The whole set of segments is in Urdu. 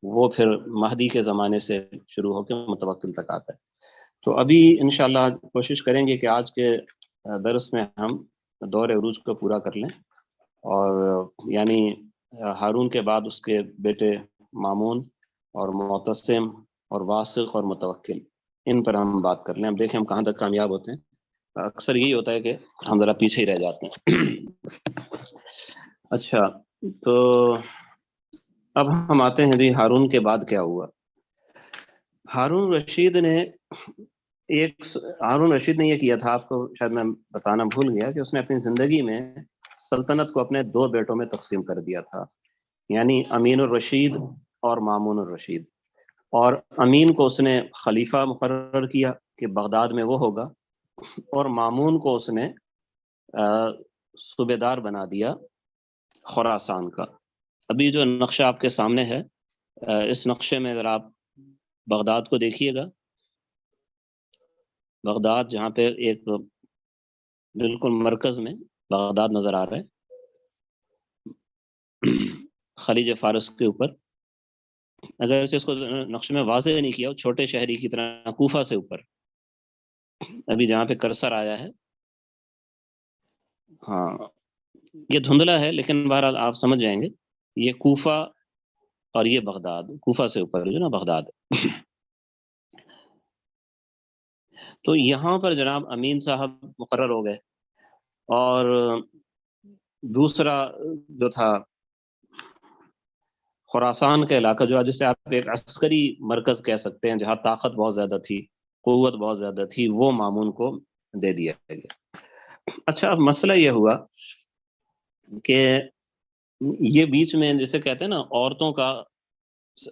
وہ پھر مہدی کے زمانے سے شروع ہو کے متوکل تک آتا ہے۔ تو ابھی انشاءاللہ کوشش کریں گے کہ آج کے درس میں ہم دور عروج کو پورا کر لیں، اور یعنی ہارون کے بعد اس کے بیٹے مامون اور معتصم اور واسق اور متوکل، ان پر ہم بات کر لیں۔ اب دیکھیں ہم کہاں تک کامیاب ہوتے ہیں۔ اکثر یہی ہوتا ہے کہ ہم ذرا پیچھے ہی رہ جاتے ہیں۔ اچھا، تو اب ہم آتے ہیں جی ہارون کے بعد کیا ہوا۔ ہارون رشید نے یہ کیا تھا، آپ کو شاید میں بتانا بھول گیا کہ اس نے اپنی زندگی میں سلطنت کو اپنے 2 بیٹوں میں تقسیم کر دیا تھا، یعنی امین الرشید اور مامون الرشید۔ اور امین کو اس نے خلیفہ مقرر کیا کہ بغداد میں وہ ہوگا، اور مامون کو اس نے صوبیدار بنا دیا خراسان کا۔ ابھی جو نقشہ آپ کے سامنے ہے، اس نقشے میں اگر آپ بغداد کو دیکھیے گا، بغداد جہاں پہ ایک بالکل مرکز میں بغداد نظر آ رہا ہے، خلیج فارس کے اوپر۔ اگر اس کو نقشے میں واضح نہیں کیا، چھوٹے شہری کی طرح کوفہ سے اوپر، ابھی جہاں پہ کرسر آیا ہے، ہاں یہ دھندلا ہے لیکن بہرحال آپ سمجھ جائیں گے، یہ کوفہ اور یہ بغداد، کوفہ سے اوپر جو نا بغداد۔ تو یہاں پر جناب امین صاحب مقرر ہو گئے، اور دوسرا جو تھا خراسان کا علاقہ، جو جسے آپ ایک عسکری مرکز کہہ سکتے ہیں، جہاں طاقت بہت زیادہ تھی، قوت بہت زیادہ تھی، وہ مامون کو دے دیا گیا۔ اچھا، اب مسئلہ یہ ہوا کہ یہ بیچ میں جسے کہتے ہیں نا عورتوں کا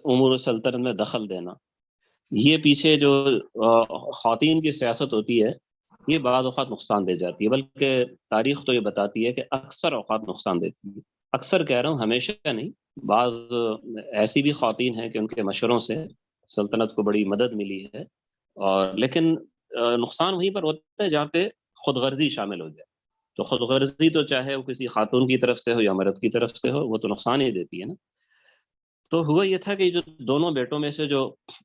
امور سلطنت میں دخل دینا، یہ پیچھے جو خواتین کی سیاست ہوتی ہے، یہ بعض اوقات نقصان دے جاتی ہے، بلکہ تاریخ تو یہ بتاتی ہے کہ اکثر اوقات نقصان دیتی ہے۔ اکثر کہہ رہا ہوں، ہمیشہ نہیں، بعض ایسی بھی خواتین ہیں کہ ان کے مشوروں سے سلطنت کو بڑی مدد ملی ہے، اور لیکن نقصان وہیں پر ہوتا ہے جہاں پہ خود غرضی شامل ہو جائے۔ تو خود غرضی تو چاہے وہ کسی خاتون کی طرف سے ہو یا مرد کی طرف سے ہو، وہ تو نقصان ہی دیتی ہے نا۔ تو ہوا یہ تھا کہ جو دونوں بیٹوں میں سے جو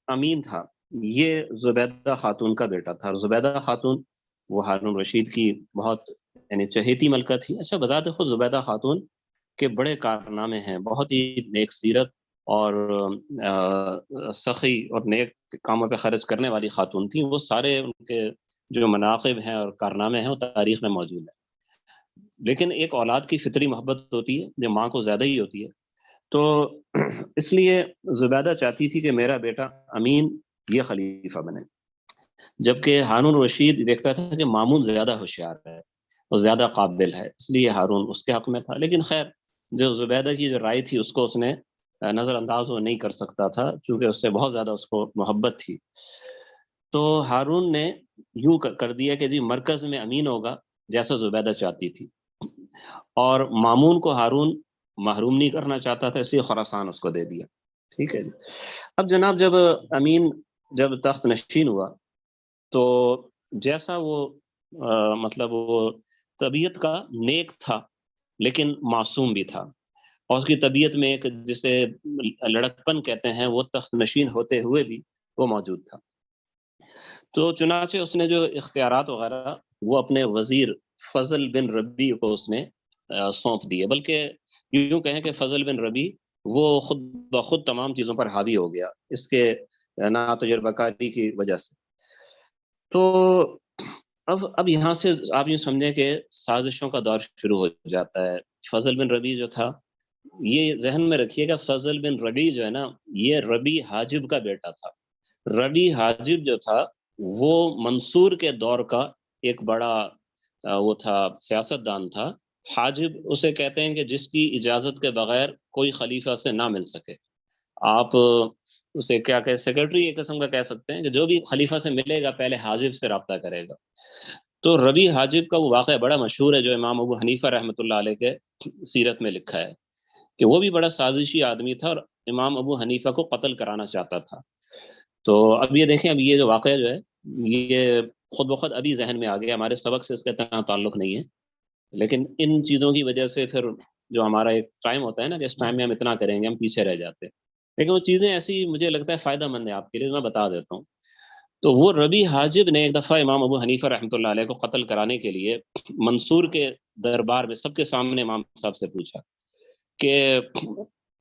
امین تھا، یہ زبیدہ خاتون کا بیٹا تھا، اور زبیدہ خاتون وہ ہارون رشید کی بہت یعنی چہیتی ملکہ تھی۔ اچھا، بذات خود زبیدہ خاتون کے بڑے کارنامے ہیں، بہت ہی نیک سیرت اور سخی اور نیک کاموں پہ خرچ کرنے والی خاتون تھی۔ وہ سارے ان کے جو مناقب ہیں اور کارنامے ہیں وہ تاریخ میں موجود ہیں۔ لیکن ایک اولاد کی فطری محبت ہوتی ہے جو ماں کو زیادہ ہی ہوتی ہے، تو اس لیے زبیدہ چاہتی تھی کہ میرا بیٹا امین یہ خلیفہ بنے، جبکہ ہارون رشید دیکھتا تھا کہ مامون زیادہ ہوشیار ہے اور زیادہ قابل ہے، اس لیے ہارون اس کے حق میں تھا۔ لیکن خیر، جو زبیدہ کی جو رائے تھی اس کو اس نے نظر انداز وہ نہیں کر سکتا تھا، چونکہ اس سے بہت زیادہ اس کو محبت تھی۔ تو ہارون نے یوں کر دیا کہ جی مرکز میں امین ہوگا جیسا زبیدہ چاہتی تھی، اور مامون کو ہارون محروم نہیں کرنا چاہتا تھا، اس لیے خراسان اس کو دے دیا۔ ٹھیک ہے جی۔ اب جناب جب امین جب تخت نشین ہوا، تو جیسا وہ مطلب وہ طبیعت کا نیک تھا لیکن معصوم بھی تھا، اور اس کی طبیعت میں ایک جسے لڑکپن کہتے ہیں، وہ تخت نشین ہوتے ہوئے بھی وہ موجود تھا۔ تو چنانچہ اس نے جو اختیارات وغیرہ وہ اپنے وزیر فضل بن ربی کو اس نے سونپ دیے، بلکہ یوں کہیں کہ فضل بن ربی وہ خود بخود تمام چیزوں پر حاوی ہو گیا اس کے ناتجربہ کاری کی وجہ سے۔ تو اب یہاں سے آپ یوں سمجھیں کہ سازشوں کا دور شروع ہو جاتا ہے۔ فضل بن ربی جو تھا، یہ ذہن میں رکھیے گا، فضل بن ربی جو ہے نا، یہ ربی حاجب کا بیٹا تھا۔ ربی حاجب جو تھا وہ منصور کے دور کا ایک بڑا وہ تھا، سیاست دان تھا۔ حاجب اسے کہتے ہیں کہ جس کی اجازت کے بغیر کوئی خلیفہ سے نہ مل سکے۔ آپ اسے کیا کہ سیکرٹری ایک قسم کا کہہ سکتے ہیں، کہ جو بھی خلیفہ سے ملے گا پہلے حاجب سے رابطہ کرے گا۔ تو ربی حاجب کا وہ واقعہ بڑا مشہور ہے، جو امام ابو حنیفہ رحمۃ اللہ علیہ کے سیرت میں لکھا ہے، کہ وہ بھی بڑا سازشی آدمی تھا اور امام ابو حنیفہ کو قتل کرانا چاہتا تھا۔ تو اب یہ دیکھیں، اب یہ جو واقعہ جو ہے یہ خود بخود ابھی ذہن میں آ گیا، ہمارے سبق سے اس کا اتنا تعلق نہیں ہے، لیکن ان چیزوں کی وجہ سے پھر جو ہمارا ایک ٹائم ہوتا ہے نا کہ اس ٹائم میں ہم اتنا کریں گے، ہم پیچھے رہ جاتے ہیں۔ لیکن وہ چیزیں ایسی مجھے لگتا ہے فائدہ مند ہے آپ کے لیے، میں بتا دیتا ہوں۔ تو وہ ربی حاجب نے ایک دفعہ امام ابو حنیفہ رحمۃ اللہ علیہ کو قتل کرانے کے لیے منصور کے دربار میں سب کے سامنے امام صاحب سے پوچھا کہ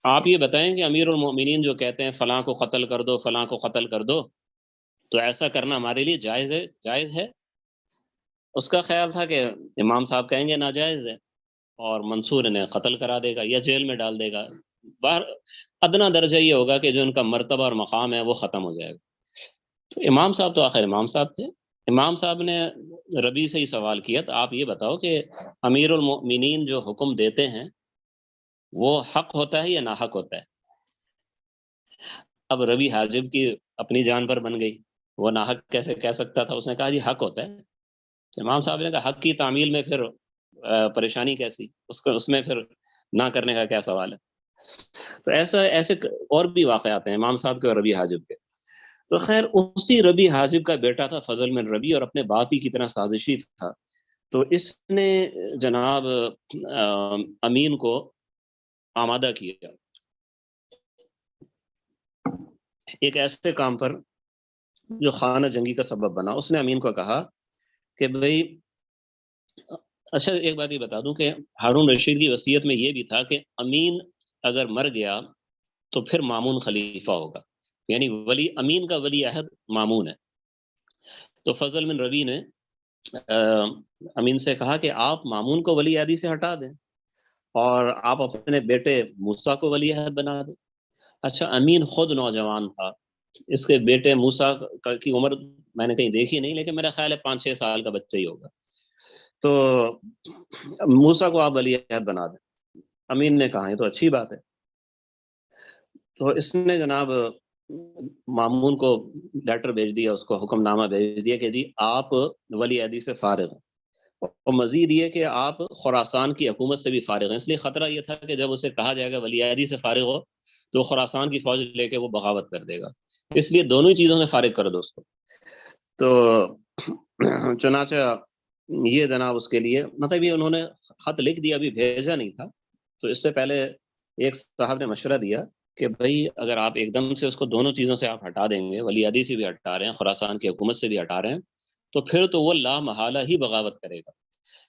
آپ یہ بتائیں کہ امیر المومنین جو کہتے ہیں فلاں کو قتل کر دو، فلاں کو قتل کر دو، تو ایسا کرنا ہمارے لیے جائز ہے؟ جائز ہے؟ اس کا خیال تھا کہ امام صاحب کہیں گے ناجائز ہے اور منصور انہیں قتل کرا دے گا یا جیل میں ڈال دے گا، باہر ادنا درجہ یہ ہوگا کہ جو ان کا مرتبہ اور مقام ہے وہ ختم ہو جائے گا۔ تو امام صاحب تو آخر امام صاحب تھے، امام صاحب نے ربی سے ہی سوال کیا، تو آپ یہ بتاؤ کہ امیر المؤمنین جو حکم دیتے ہیں وہ حق ہوتا ہے یا ناحق ہوتا ہے؟ اب ربی حاجب کی اپنی جان پر بن گئی، وہ ناحق کیسے کہہ سکتا تھا؟ اس نے کہا جی حق ہوتا ہے۔ امام صاحب نے کہا حق کی تعمیل میں پھر پریشانی کیسی، اس میں پھر نہ کرنے کا کیا سوال ہے؟ تو ایسے اور بھی واقعات ہیں امام صاحب کے اور ربی حاجب کے۔ تو خیر اسی ربی حاجب کا بیٹا تھا فضل بن ربی، اور اپنے باپ ہی کی طرح سازشی تھا۔ تو اس نے جناب امین کو آمادہ کیا ایک ایسے کام پر جو خانہ جنگی کا سبب بنا۔ اس نے امین کو کہا کہ بھئی، اچھا ایک بات یہ بتا دوں کہ ہارون رشید کی وصیت میں یہ بھی تھا کہ امین اگر مر گیا تو پھر مامون خلیفہ ہوگا، یعنی ولی امین کا ولی عہد مامون ہے۔ تو فضل بن ربی نے امین سے کہا کہ آپ مامون کو ولی عہدی سے ہٹا دیں اور آپ اپنے بیٹے موسیٰ کو ولی عہد بنا دیں۔ اچھا امین خود نوجوان تھا، اس کے بیٹے موسیٰ کی عمر میں نے کہیں دیکھی نہیں، لیکن میرا خیال ہے 5-6 سال کا بچہ ہی ہوگا۔ تو موسیٰ کو آپ ولی عہد بنا دیں۔ امین نے کہا یہ تو اچھی بات ہے۔ تو اس نے جناب مامون کو لیٹر بھیج دیا، اس کو حکم نامہ بھیج دیا کہ جی آپ ولی عہدی سے فارغ ہیں، اور مزید یہ کہ آپ خراسان کی حکومت سے بھی فارغ ہیں۔ اس لیے خطرہ یہ تھا کہ جب اسے کہا جائے گا ولی عہدی سے فارغ ہو تو خراسان کی فوج لے کے وہ بغاوت کر دے گا، اس لیے دونوں ہی چیزوں سے فارغ کر دو اس کو۔ تو چنانچہ یہ جناب اس کے لیے مطلب یہ انہوں نے خط لکھ دیا، ابھی بھیجا نہیں تھا۔ تو اس سے پہلے ایک صاحب نے مشورہ دیا کہ بھئی اگر آپ ایک دم سے اس کو دونوں چیزوں سے آپ ہٹا دیں گے، ولی عہدی سے بھی ہٹا رہے ہیں، خراسان کی حکومت سے بھی ہٹا رہے ہیں، تو پھر تو وہ لا محالہ ہی بغاوت کرے گا۔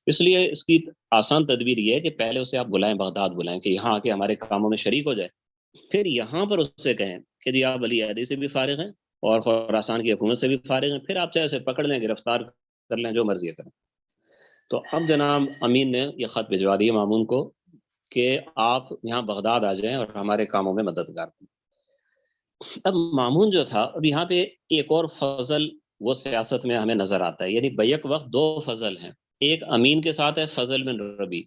اس لیے اس کی آسان تدبیر یہ ہے کہ پہلے اسے آپ بلائیں، بغداد بلائیں کہ یہاں آ کے ہمارے کاموں میں شریک ہو جائے، پھر یہاں پر اسے کہیں کہ جی آپ ولی عہدی سے بھی فارغ ہیں اور خراسان کی حکومت سے بھی فارغ ہیں، پھر آپ چاہے اسے پکڑ لیں، گرفتار کر لیں، جو مرضی کریں۔ تو اب جناب امین نے یہ خط بھجوا دیا مامون کو کہ آپ یہاں بغداد آ جائیں اور ہمارے کاموں میں مددگار بنیں۔ اب مامون جو تھا، اب یہاں پہ ایک اور فضل وہ سیاست میں ہمیں نظر آتا ہے، یعنی بیک وقت دو فضل ہیں، ایک امین کے ساتھ ہے فضل بن ربی،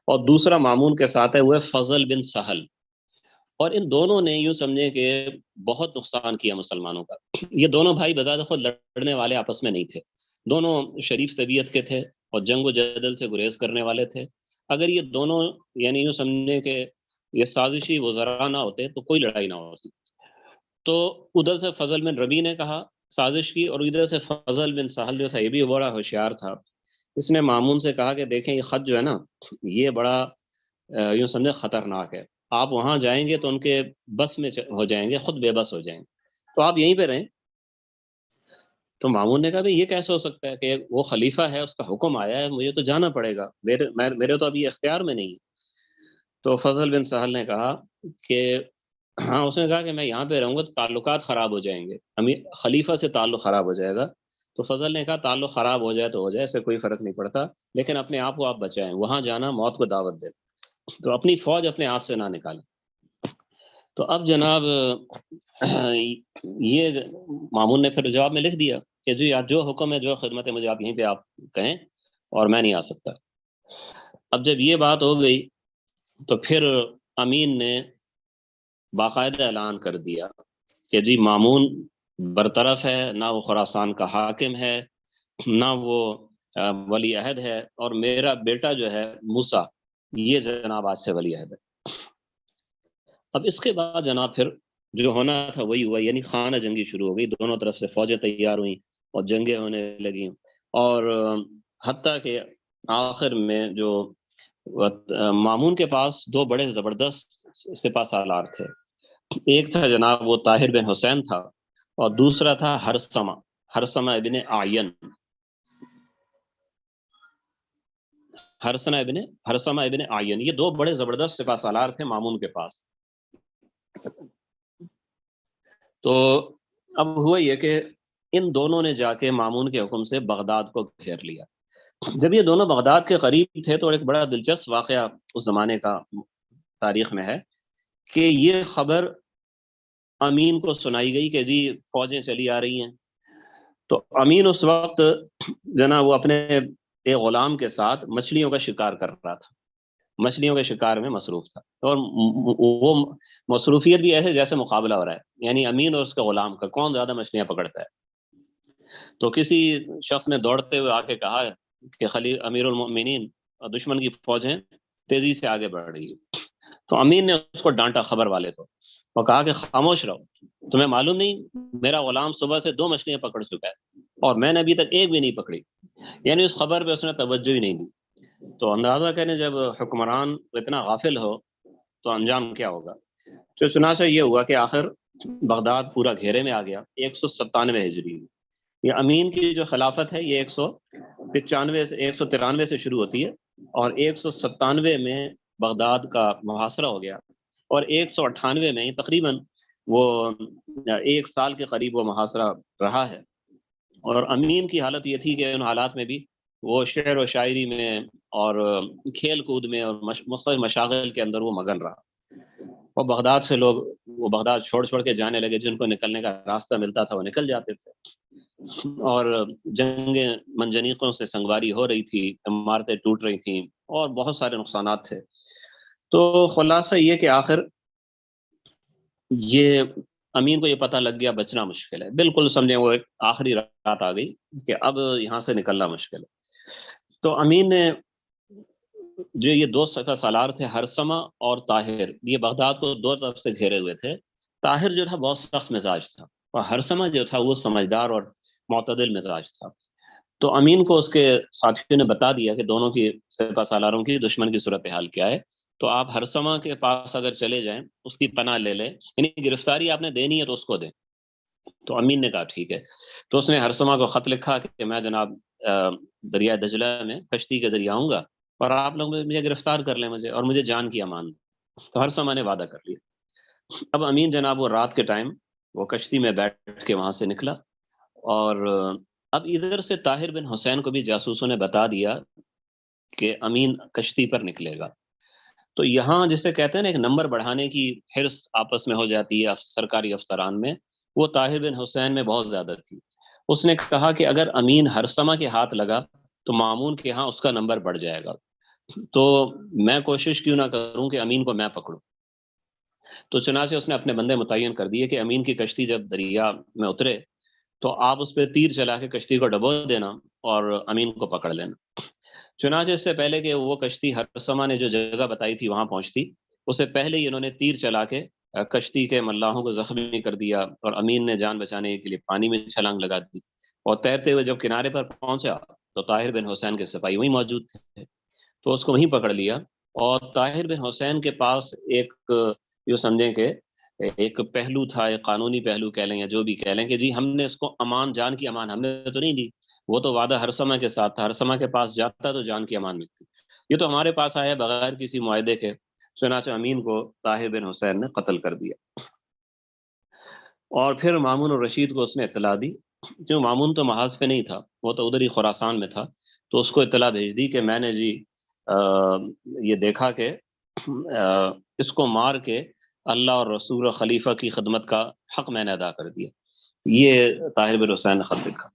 اور دوسرا مامون کے ساتھ ہے وہ ہے فضل بن سہل۔ اور ان دونوں نے یوں سمجھے کہ بہت نقصان کیا مسلمانوں کا۔ یہ دونوں بھائی بذات خود لڑنے والے آپس میں نہیں تھے، دونوں شریف طبیعت کے تھے اور جنگ و جدل سے گریز کرنے والے تھے۔ اگر یہ دونوں یعنی یوں سمجھے کہ یہ سازشی وزراء نہ ہوتے تو کوئی لڑائی نہ ہوتی۔ تو ادھر سے فضل بن ربی نے کہا سازش کی، اور ادھر سے فضل بن سہل جو تھا یہ بھی بڑا ہوشیار تھا، اس نے مامون سے کہا کہ دیکھیں یہ خط جو ہے نا یہ بڑا یوں سمجھے خطرناک ہے، آپ وہاں جائیں گے تو ان کے بس میں ہو جائیں گے، خود بے بس ہو جائیں گے، تو آپ یہیں پہ رہیں۔ تو مامون نے کہا بھئی یہ کیسے ہو سکتا ہے کہ وہ خلیفہ ہے، اس کا حکم آیا ہے، مجھے تو جانا پڑے گا، میرے تو ابھی اختیار میں نہیں ہے۔ تو فضل بن سہل نے کہا کہ ہاں، اس نے کہا کہ میں یہاں پہ رہوں گا تو تعلقات خراب ہو جائیں گے، خلیفہ سے تعلق خراب ہو جائے گا۔ تو فضل نے کہا تعلق خراب ہو جائے تو ہو جائے، اس سے کوئی فرق نہیں پڑتا، لیکن اپنے آپ کو آپ بچائیں، وہاں جانا موت کو دعوت دے، تو اپنی فوج اپنے ہاتھ سے نہ نکالیں۔ تو اب جناب یہ مامون نے پھر جواب میں لکھ دیا کہ جی جو حکم ہے، جو خدمت ہے، مجھے آپ یہیں پہ آپ کہیں اور میں نہیں آ سکتا۔ اب جب یہ بات ہو گئی تو پھر امین نے باقاعدہ اعلان کر دیا کہ جی مامون برطرف ہے، نہ وہ خراسان کا حاکم ہے، نہ وہ ولی عہد ہے، اور میرا بیٹا جو ہے موسیٰ یہ جناب آج سے ولی عہد ہے۔ اب اس کے بعد جناب پھر جو ہونا تھا وہی ہوا، یعنی خانہ جنگی شروع ہو گئی، دونوں طرف سے فوجیں تیار ہوئیں اور جنگیں ہونے لگیں، اور حتیٰ کہ آخر میں جو مامون کے پاس دو بڑے زبردست سپہ سالار تھے، ایک تھا جناب وہ طاہر بن حسین تھا، اور دوسرا تھا ہرسمہ ابن آین، ہرسمہ ابن آین، یہ دو بڑے زبردست سپہ سالار تھے مامون کے پاس۔ تو اب ہوا یہ کہ ان دونوں نے جا کے مامون کے حکم سے بغداد کو گھیر لیا۔ جب یہ دونوں بغداد کے قریب تھے تو ایک بڑا دلچسپ واقعہ اس زمانے کا تاریخ میں ہے کہ یہ خبر امین کو سنائی گئی کہ جی فوجیں چلی آ رہی ہیں۔ تو امین اس وقت جناب وہ اپنے ایک غلام کے ساتھ مچھلیوں کا شکار کر رہا تھا، مچھلیوں کے شکار میں مصروف تھا، اور وہ مصروفیت بھی ایسے جیسے مقابلہ ہو رہا ہے، یعنی امین اور اس کے غلام کا کون زیادہ مچھلیاں پکڑتا ہے۔ تو کسی شخص نے دوڑتے ہوئے آ کے کہا کہ امیر المؤمنین اور دشمن کی فوجیں تیزی سے آگے بڑھ رہی ہے۔ تو امین نے اس کو ڈانٹا خبر والے کو، اور کہا کہ خاموش رہو، تمہیں معلوم نہیں میرا غلام صبح سے 2 مچھلیاں پکڑ چکا ہے اور میں نے ابھی تک ایک بھی نہیں پکڑی، یعنی اس خبر پہ اس نے توجہ ہی نہیں دی۔ تو اندازہ کریں جب حکمران اتنا غافل ہو تو انجام کیا ہوگا۔ تو چنانچہ یہ ہوا کہ آخر بغداد پورا گھیرے میں آ گیا 197 ہجری میں۔ یہ امین کی جو خلافت ہے یہ 193 سے شروع ہوتی ہے، اور 197 میں بغداد کا محاصرہ ہو گیا، اور 198 میں تقریباً وہ 1 سال کے قریب وہ محاصرہ رہا ہے۔ اور امین کی حالت یہ تھی کہ ان حالات میں بھی وہ شعر و شاعری میں اور کھیل کود میں اور مختلف مشاغل کے اندر وہ مگن رہا۔ اور بغداد سے لوگ وہ بغداد چھوڑ کے جانے لگے، جن کو نکلنے کا راستہ ملتا تھا وہ نکل جاتے تھے، اور جنگیں منجنیقوں سے سنگواری ہو رہی تھی، عمارتیں ٹوٹ رہی تھیں، اور بہت سارے نقصانات تھے۔ تو خلاصہ یہ کہ آخر یہ امین کو یہ پتہ لگ گیا بچنا مشکل ہے، بالکل سمجھیں وہ ایک آخری رات آ گئی کہ اب یہاں سے نکلنا مشکل ہے۔ تو امین نے جو یہ 2 سپہ سالار تھے ہرسمہ اور طاہر، یہ بغداد کو 2 طرف سے گھیرے ہوئے تھے۔ طاہر جو تھا بہت سخت مزاج تھا، اور ہرسمہ جو تھا وہ سمجھدار اور معتدل مزاج تھا۔ تو امین کو اس کے ساتھیوں نے بتا دیا کہ دونوں کی سپہ سالاروں کی دشمن کی صورتحال کیا ہے، تو آپ ہرسمہ کے پاس اگر چلے جائیں اس کی پناہ لے لیں، یعنی گرفتاری آپ نے دینی ہے تو اس کو دیں۔ تو امین نے کہا ٹھیک ہے۔ تو اس نے ہرسمہ کو خط لکھا کہ میں جناب دریائے دجلہ میں کشتی کے ذریعے آؤں گا، اور آپ لوگ مجھے گرفتار کر لیں مجھے، اور مجھے جان کی امان۔ تو ہرسمہ نے وعدہ کر لیا۔ اب امین جناب وہ رات کے ٹائم وہ کشتی میں بیٹھ کے وہاں سے نکلا، اور اب ادھر سے طاہر بن حسین کو بھی جاسوسوں نے بتا دیا کہ امین کشتی پر نکلے گا۔ تو یہاں جسے کہتے ہیں نا ایک نمبر بڑھانے کی حرص آپس میں ہو جاتی ہے سرکاری افسران میں، وہ طاہر بن حسین میں بہت زیادہ تھی۔ اس نے کہا کہ اگر امین ہرسمہ کے ہاتھ لگا تو مامون کے ہاں اس کا نمبر بڑھ جائے گا، تو میں کوشش کیوں نہ کروں کہ امین کو میں پکڑوں۔ تو چنانچہ اس نے اپنے بندے متعین کر دیے کہ امین کی کشتی جب دریا میں اترے تو آپ اس پہ تیر چلا کے کشتی کو ڈبو دینا اور امین کو پکڑ لینا۔ چنانچہ اس سے پہلے کہ وہ کشتی ہرسمہ نے جو جگہ بتائی تھی وہاں پہنچتی، اس سے پہلے ہی انہوں نے تیر چلا کے کشتی کے ملاحوں کو زخمی کر دیا، اور امین نے جان بچانے کے لیے پانی میں چھلانگ لگا دی، اور تیرتے ہوئے جب کنارے پر پہنچا تو طاہر بن حسین کے سپاہی وہیں موجود تھے، تو اس کو وہیں پکڑ لیا۔ اور طاہر بن حسین کے پاس ایک جو سمجھیں کہ ایک پہلو تھا، ایک قانونی پہلو کہہ لیں یا جو بھی کہہ لیں، کہ جی ہم نے اس کو امان، جان کی امان ہم نے تو نہیں دی، وہ تو وعدہ ہرسمہ کے ساتھ تھا، ہرسمہ کے پاس جاتا تو جان کی امان ملتی، یہ تو ہمارے پاس آیا بغیر کسی معاہدے کے۔ چنانچہ امین کو طاہر بن حسین نے قتل کر دیا، اور پھر مامون اور رشید کو اس نے اطلاع دی، جو مامون تو محاذ پہ نہیں تھا، وہ تو ادھر ہی خراسان میں تھا، تو اس کو اطلاع بھیج دی کہ میں نے جی یہ دیکھا کہ اس کو مار کے اللہ اور رسول و خلیفہ کی خدمت کا حق میں نے ادا کر دیا۔ یہ طاہر بن حسین نے خط لکھا۔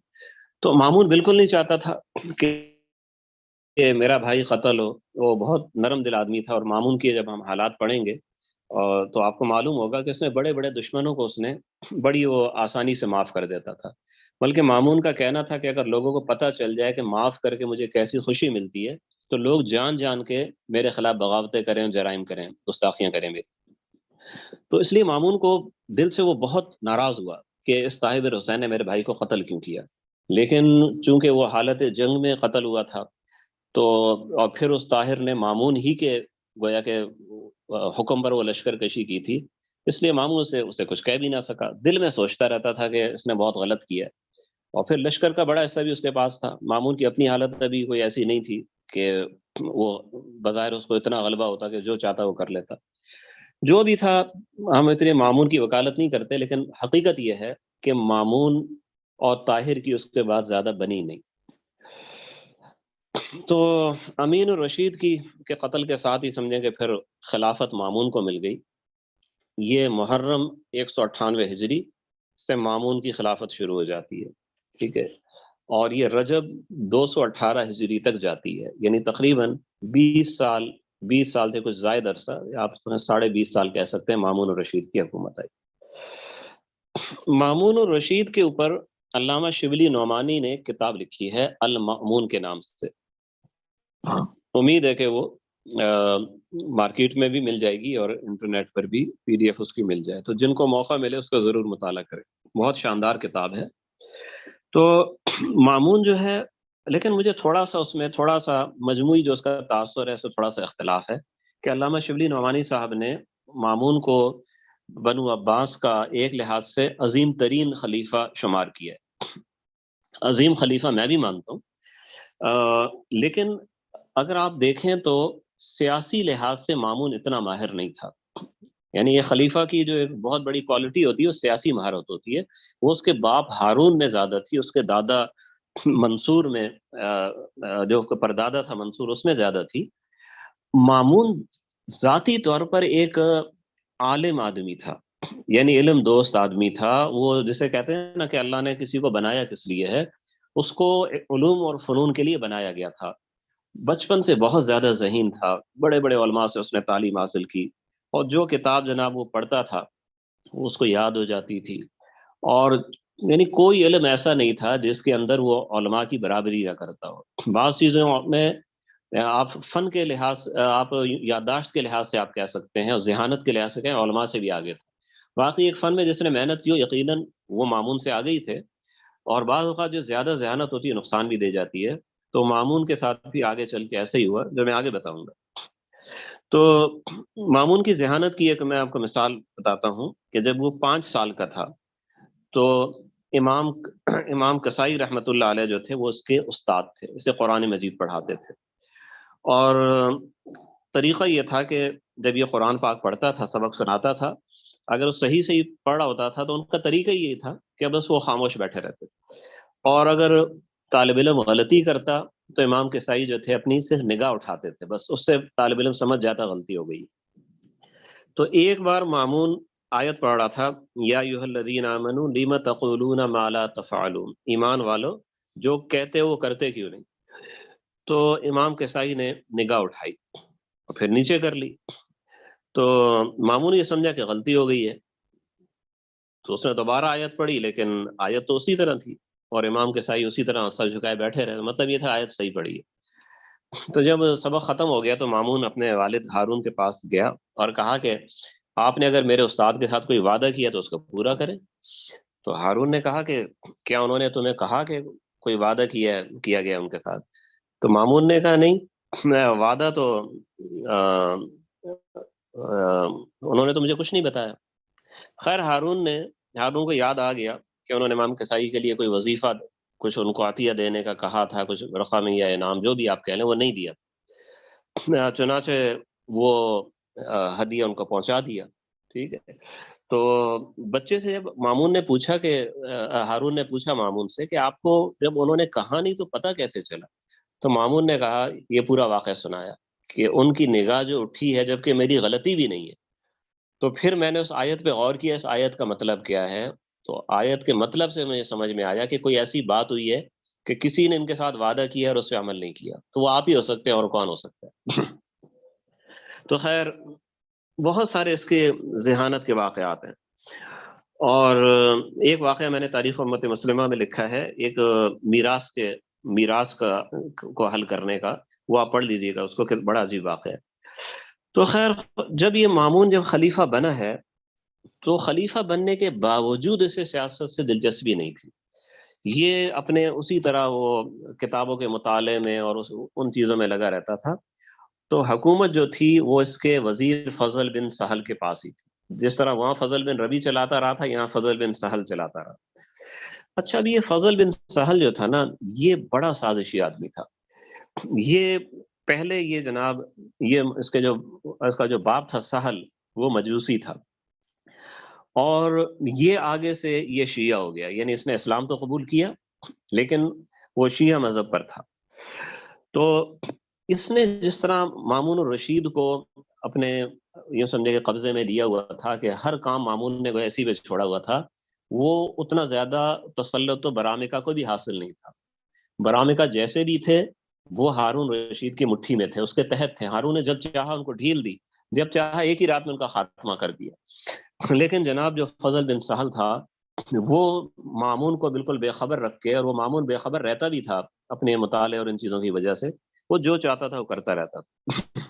تو مامون بالکل نہیں چاہتا تھا کہ میرا بھائی قتل ہو، وہ بہت نرم دل آدمی تھا، اور مامون کی جب ہم حالات پڑھیں گے تو آپ کو معلوم ہوگا کہ اس نے بڑے بڑے دشمنوں کو اس نے بڑی وہ آسانی سے معاف کر دیتا تھا، بلکہ مامون کا کہنا تھا کہ اگر لوگوں کو پتہ چل جائے کہ معاف کر کے مجھے کیسی خوشی ملتی ہے تو لوگ جان جان کے میرے خلاف بغاوتیں کریں، جرائم کریں، گستاخیاں کریں میری۔ تو اس لیے مامون کو دل سے وہ بہت ناراض ہوا کہ اس طاہر بن حسین نے میرے بھائی کو قتل کیوں کیا، لیکن چونکہ وہ حالت جنگ میں قتل ہوا تھا، تو اور پھر اس طاہر نے مامون ہی کے گویا کہ حکم پر وہ لشکر کشی کی تھی، اس لیے مامون سے اسے کچھ کہہ بھی نہ سکا، دل میں سوچتا رہتا تھا کہ اس نے بہت غلط کیا ہے۔ اور پھر لشکر کا بڑا حصہ بھی اس کے پاس تھا، مامون کی اپنی حالت ابھی کوئی ایسی نہیں تھی کہ وہ بظاہر اس کو اتنا غلبہ ہوتا کہ جو چاہتا وہ کر لیتا۔ جو بھی تھا، ہم اتنے مامون کی وکالت نہیں کرتے، لیکن حقیقت یہ ہے کہ مامون اور طاہر کی اس کے بعد زیادہ بنی نہیں۔ تو امین الرشید کی کے قتل کے ساتھ ہی سمجھیں کہ پھر خلافت مامون کو مل گئی۔ یہ محرم 198 ہجری سے مامون کی خلافت شروع ہو جاتی ہے، ٹھیک ہے، اور یہ رجب 218 ہجری تک جاتی ہے، یعنی تقریباً 20 سال سے کچھ زائد عرصہ، آپ 20.5 سال کہہ سکتے ہیں، مامون الرشید کی حکومت آئی۔ مامون الرشید کے اوپر علامہ شبلی نعمانی نے کتاب لکھی ہے المأمون کے نام سے، امید ہے کہ وہ مارکیٹ میں بھی مل جائے گی اور انٹرنیٹ پر بھی PDF اس کی مل جائے، تو جن کو موقع ملے اس کا ضرور مطالعہ کریں، بہت شاندار کتاب ہے۔ تو مامون جو ہے، لیکن مجھے تھوڑا سا اس میں تھوڑا سا مجموعی جو اس کا تاثر ہے، تو تھوڑا سا اختلاف ہے کہ علامہ شبلی نعمانی صاحب نے مامون کو بنو عباس کا ایک لحاظ سے عظیم ترین خلیفہ شمار کیا ہے۔ عظیم خلیفہ میں بھی مانتا ہوں، لیکن اگر آپ دیکھیں تو سیاسی لحاظ سے مامون اتنا ماہر نہیں تھا۔ یعنی یہ خلیفہ کی جو ایک بہت بڑی کوالٹی ہوتی ہے وہ سیاسی مہارت ہوتی ہے، وہ اس کے باپ ہارون میں زیادہ تھی، اس کے دادا منصور میں جو پردادا تھا منصور، اس میں زیادہ تھی۔ مامون ذاتی طور پر ایک عالم آدمی تھا، یعنی علم دوست آدمی تھا، وہ جسے کہتے ہیں نا کہ اللہ نے کسی کو بنایا کس لیے ہے، اس کو علوم اور فنون کے لیے بنایا گیا تھا۔ بچپن سے بہت زیادہ ذہین تھا، بڑے بڑے علماء سے اس نے تعلیم حاصل کی، اور جو کتاب جناب وہ پڑھتا تھا وہ اس کو یاد ہو جاتی تھی، اور یعنی کوئی علم ایسا نہیں تھا جس کے اندر وہ علماء کی برابری نہ کرتا ہو۔ بعض چیزوں میں آپ فن کے لحاظ، آپ یادداشت کے لحاظ سے آپ کہہ سکتے ہیں، اور ذہانت کے لحاظ سے کہیں علماء سے بھی آگے تھا۔ باقی ایک فن میں جس نے محنت کی ہو، یقیناً وہ مامون سے آگے ہی تھے، اور بعض اوقات جو زیادہ ذہانت ہوتی ہے نقصان بھی دے جاتی ہے، تو مامون کے ساتھ بھی آگے چل کے ایسے ہی ہوا جو میں آگے بتاؤں گا۔ تو مامون کی ذہانت کی ایک میں آپ کو مثال بتاتا ہوں کہ جب وہ 5 سال کا تھا تو امام کسائی رحمۃ اللہ علیہ جو تھے وہ اس کے استاد تھے، اسے قرآن مجید پڑھاتے تھے، اور طریقہ یہ تھا کہ جب یہ قرآن پاک پڑھتا تھا، سبق سناتا تھا، اگر وہ صحیح صحیح پڑھ رہا ہوتا تھا تو ان کا طریقہ یہی تھا کہ بس وہ خاموش بیٹھے رہتے تھے، اور اگر طالب علم غلطی کرتا تو امام کسائی جو تھے اپنی صرف نگاہ اٹھاتے تھے، بس اس سے طالب علم سمجھ جاتا غلطی ہو گئی۔ تو ایک بار مامون آیت پڑھ رہا تھا، یا ایھا الذین آمنوا لم تقولون ما لا تفعلون، ایمان والو جو کہتے وہ کرتے کیوں نہیں؟ تو امام کسائی نے نگاہ اٹھائی اور پھر نیچے کر لی، تو مامون یہ سمجھا کہ غلطی ہو گئی ہے، تو اس نے دوبارہ آیت پڑھی، لیکن آیت تو اسی طرح تھی، اور امام کسائی اسی طرح سر جھکائے بیٹھے رہے، مطلب یہ تھا آیت صحیح پڑھی ہے۔ تو جب سبق ختم ہو گیا تو مامون اپنے والد ہارون کے پاس گیا اور کہا کہ آپ نے اگر میرے استاد کے ساتھ کوئی وعدہ کیا تو اس کو پورا کریں۔ تو ہارون نے کہا کہ کیا انہوں نے تمہیں کہا کہ کوئی وعدہ کیا گیا ان کے ساتھ؟ تو مامون نے کہا نہیں، وعدہ تو انہوں نے تو مجھے کچھ نہیں بتایا۔ خیر ہارون کو یاد آ گیا کہ انہوں نے امام کسائی کے لیے کوئی وظیفہ، کچھ ان کو عطیہ دینے کا کہا تھا، کچھ رقم یا انعام جو بھی آپ کہہ لیں، وہ نہیں دیا، چنانچہ وہ ہدیہ ان کو پہنچا دیا، ٹھیک ہے۔ تو بچے سے جب مامون نے پوچھا کہ ہارون نے پوچھا مامون سے کہ آپ کو جب انہوں نے کہا نہیں تو پتہ کیسے چلا؟ تو مامون نے کہا، یہ پورا واقعہ سنایا کہ ان کی نگاہ جو اٹھی ہے جبکہ میری غلطی بھی نہیں ہے، تو پھر میں نے اس آیت پہ غور کیا، اس آیت کا مطلب کیا ہے؟ تو آیت کے مطلب سے مجھے سمجھ میں آیا کہ کوئی ایسی بات ہوئی ہے کہ کسی نے ان کے ساتھ وعدہ کیا اور اس پہ عمل نہیں کیا، تو وہ آپ ہی ہو سکتے ہیں، اور کون ہو سکتا ہے؟ تو خیر بہت سارے اس کے ذہانت کے واقعات ہیں، اور ایک واقعہ میں نے تاریخ امت مسلمہ میں لکھا ہے، ایک میراث کو حل کرنے کا، وہ آپ پڑھ لیجئے گا اس کو، کہ بڑا عجیب واقعہ ہے۔ تو خیر جب یہ مامون جب خلیفہ بنا ہے تو خلیفہ بننے کے باوجود اسے سیاست سے دلچسپی نہیں تھی، یہ اپنے اسی طرح وہ کتابوں کے مطالعے میں اور ان چیزوں میں لگا رہتا تھا۔ تو حکومت جو تھی وہ اس کے وزیر فضل بن سہل کے پاس ہی تھی، جس طرح وہاں فضل بن ربی چلاتا رہا تھا، یہاں فضل بن سہل چلاتا رہا۔ اچھا، اب یہ فضل بن سہل جو تھا نا، یہ بڑا سازشی آدمی تھا۔ یہ پہلے یہ جناب، یہ اس کا جو باپ تھا سہل، وہ مجوسی تھا، اور یہ آگے سے یہ شیعہ ہو گیا، یعنی اس نے اسلام تو قبول کیا لیکن وہ شیعہ مذہب پر تھا۔ تو اس نے جس طرح مامون الرشید کو اپنے یوں سمجھے کہ قبضے میں لیا ہوا تھا کہ ہر کام مامون نے ایسی پہ چھوڑا ہوا تھا، وہ اتنا زیادہ تسلط تو برامکہ کو بھی حاصل نہیں تھا۔ برامکہ جیسے بھی تھے وہ ہارون رشید کی مٹھی میں تھے، اس کے تحت تھے۔ ہارون نے جب چاہا ان کو ڈھیل دی، جب چاہا ایک ہی رات میں ان کا خاتمہ کر دیا۔ لیکن جناب جو فضل بن سہل تھا، وہ مامون کو بالکل بے خبر رکھ کے، اور وہ مامون بے خبر رہتا بھی تھا اپنے مطالعے اور ان چیزوں کی وجہ سے، وہ جو چاہتا تھا وہ کرتا رہتا تھا۔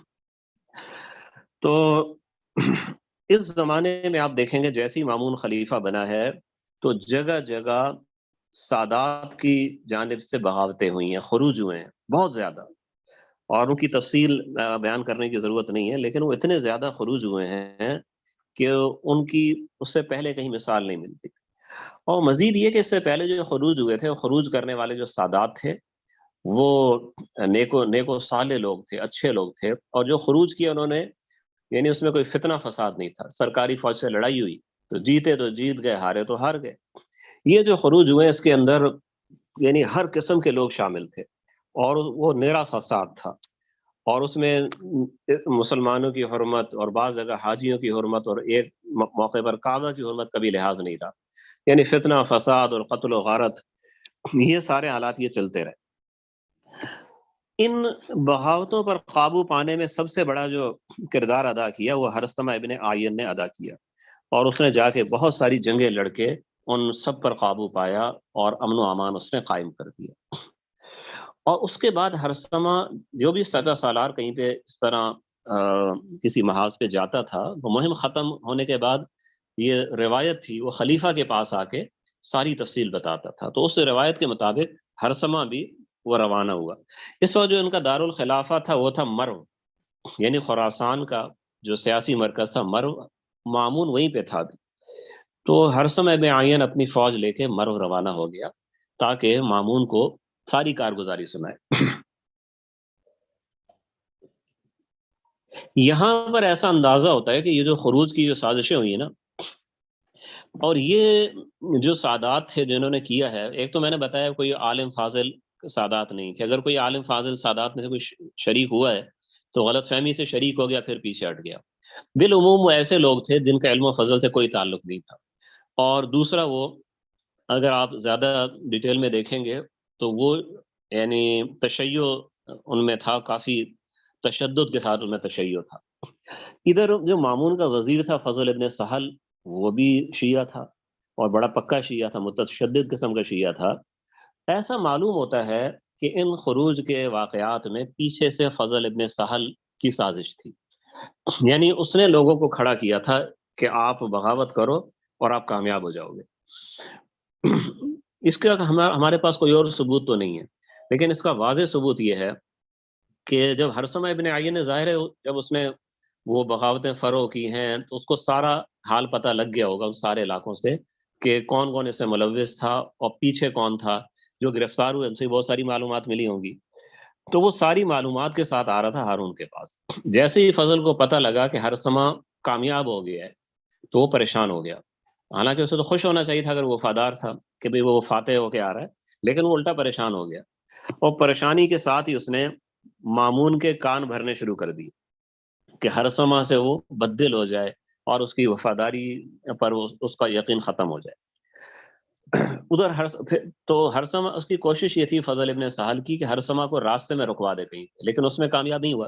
تو اس زمانے میں آپ دیکھیں گے جیسے ہی مامون خلیفہ بنا ہے تو جگہ جگہ سادات کی جانب سے بغاوتیں ہوئی ہیں، خروج ہوئے ہیں بہت زیادہ، اور ان کی تفصیل بیان کرنے کی ضرورت نہیں ہے، لیکن وہ اتنے زیادہ خروج ہوئے ہیں کہ ان کی اس سے پہلے کہیں مثال نہیں ملتی۔ اور مزید یہ کہ اس سے پہلے جو خروج ہوئے تھے، وہ خروج کرنے والے جو سادات تھے وہ نیکو صالح لوگ تھے، اچھے لوگ تھے، اور جو خروج کیا انہوں نے، یعنی اس میں کوئی فتنہ فساد نہیں تھا۔ سرکاری فوج سے لڑائی ہوئی تو جیتے تو جیت گئے، ہارے تو ہار گئے۔ یہ جو خروج ہوئے اس کے اندر یعنی ہر قسم کے لوگ شامل تھے، اور وہ نیرا فساد تھا، اور اس میں مسلمانوں کی حرمت اور بعض جگہ حاجیوں کی حرمت اور ایک موقع پر کعبہ کی حرمت کا بھی لحاظ نہیں رہا، یعنی فتنہ فساد اور قتل و غارت، یہ سارے حالات یہ چلتے رہے۔ ان بغاوتوں پر قابو پانے میں سب سے بڑا جو کردار ادا کیا وہ حرثمہ ابن عین نے ادا کیا، اور اس نے جا کے بہت ساری جنگیں لڑ کے ان سب پر قابو پایا اور امن و امان اس نے قائم کر دیا۔ اور اس کے بعد حرثمہ جو بھی سپہ سالار کہیں پہ اس طرح کسی محاذ پہ جاتا تھا، وہ مہم ختم ہونے کے بعد یہ روایت تھی وہ خلیفہ کے پاس آ کے ساری تفصیل بتاتا تھا۔ تو اس روایت کے مطابق حرثمہ بھی وہ روانہ ہوا۔ اس وقت جو ان کا دارالخلافہ تھا وہ تھا مرو، یعنی خراسان کا جو سیاسی مرکز تھا مرو، مامون وہیں پہ تھا بھی۔ تو حرثمہ ابن عین اپنی فوج لے کے مرو روانہ ہو گیا تاکہ مامون کو ساری کارگزاری سنائے۔ یہاں پر ایسا اندازہ ہوتا ہے کہ یہ جو خروج کی جو سازشیں ہوئی ہیں نا، اور یہ جو سادات تھے جنہوں نے کیا ہے، ایک تو میں نے بتایا کوئی عالم فاضل سادات نہیں تھے، اگر کوئی عالم فاضل سادات میں سے کوئی شریک ہوا ہے تو غلط فہمی سے شریک ہو گیا، پھر پیچھے ہٹ گیا۔ بالعموم وہ ایسے لوگ تھے جن کا علم و فضل سے کوئی تعلق نہیں تھا۔ اور دوسرا، وہ اگر آپ زیادہ ڈیٹیل میں دیکھیں گے تو وہ یعنی تشیع ان میں تھا، کافی تشدد کے ساتھ ان میں تشیع تھا۔ ادھر جو مامون کا وزیر تھا فضل ابن سہل، وہ بھی شیعہ تھا، اور بڑا پکا شیعہ تھا، متشدد قسم کا شیعہ تھا۔ ایسا معلوم ہوتا ہے کہ ان خروج کے واقعات میں پیچھے سے فضل ابن سہل کی سازش تھی، یعنی اس نے لوگوں کو کھڑا کیا تھا کہ آپ بغاوت کرو اور آپ کامیاب ہو جاؤ گے۔ اس کا ہمارے پاس کوئی اور ثبوت تو نہیں ہے، لیکن اس کا واضح ثبوت یہ ہے کہ جب حرثمہ ابن عین نے ظاہر ہے جب اس نے وہ بغاوتیں فروغ کی ہیں تو اس کو سارا حال پتہ لگ گیا ہوگا ان سارے علاقوں سے کہ کون کون اس میں ملوث تھا اور پیچھے کون تھا۔ جو گرفتار ہوئے ان سے بہت ساری معلومات ملی ہوں گی، تو وہ ساری معلومات کے ساتھ آ رہا تھا ہارون کے پاس۔ جیسے ہی فضل کو پتہ لگا کہ حرثمہ کامیاب ہو گیا ہے تو وہ پریشان ہو گیا، حالانکہ اسے تو خوش ہونا چاہیے تھا اگر وہ وفادار تھا کہ بھئی وہ فاتح ہو کے آ رہا ہے، لیکن وہ الٹا پریشان ہو گیا، اور پریشانی کے ساتھ ہی اس نے مامون کے کان بھرنے شروع کر دی کہ حرثمہ سے وہ بددل ہو جائے اور اس کی وفاداری پر اس کا یقین ختم ہو جائے۔ ادھر تو حرثمہ اس کی کوشش یہ تھی فضل ابن سہل کی کہ حرثمہ کو راستے میں رکوا دے کہیں، لیکن اس میں کامیاب نہیں ہوا۔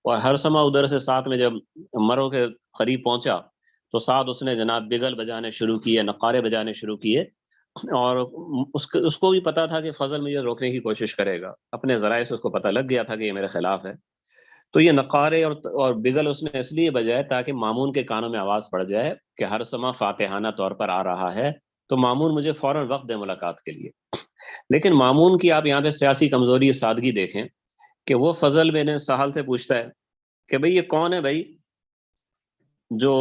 اور حرثمہ ادھر سے ساتھ میں جب مرو کے قریب پہنچا تو ساتھ اس نے جناب بگل بجانے شروع کیے، نقارے بجانے شروع کیے، اور اس کو بھی پتا تھا کہ فضل مجھے روکنے کی کوشش کرے گا، اپنے ذرائع سے اس کو پتہ لگ گیا تھا کہ یہ میرے خلاف ہے۔ تو یہ نقارے اور بگل اس نے اس لیے بجائے تاکہ مامون کے کانوں میں آواز پڑ جائے کہ حرثمہ فاتحانہ طور پر آ رہا ہے، تو مامون مجھے فوراً وقت دے ملاقات کے لیے۔ لیکن مامون کی آپ یہاں پہ سیاسی کمزوری، سادگی دیکھیں کہ وہ فضل بن سہل سے پوچھتا ہے کہ بھئی یہ کون ہے بھائی؟ جو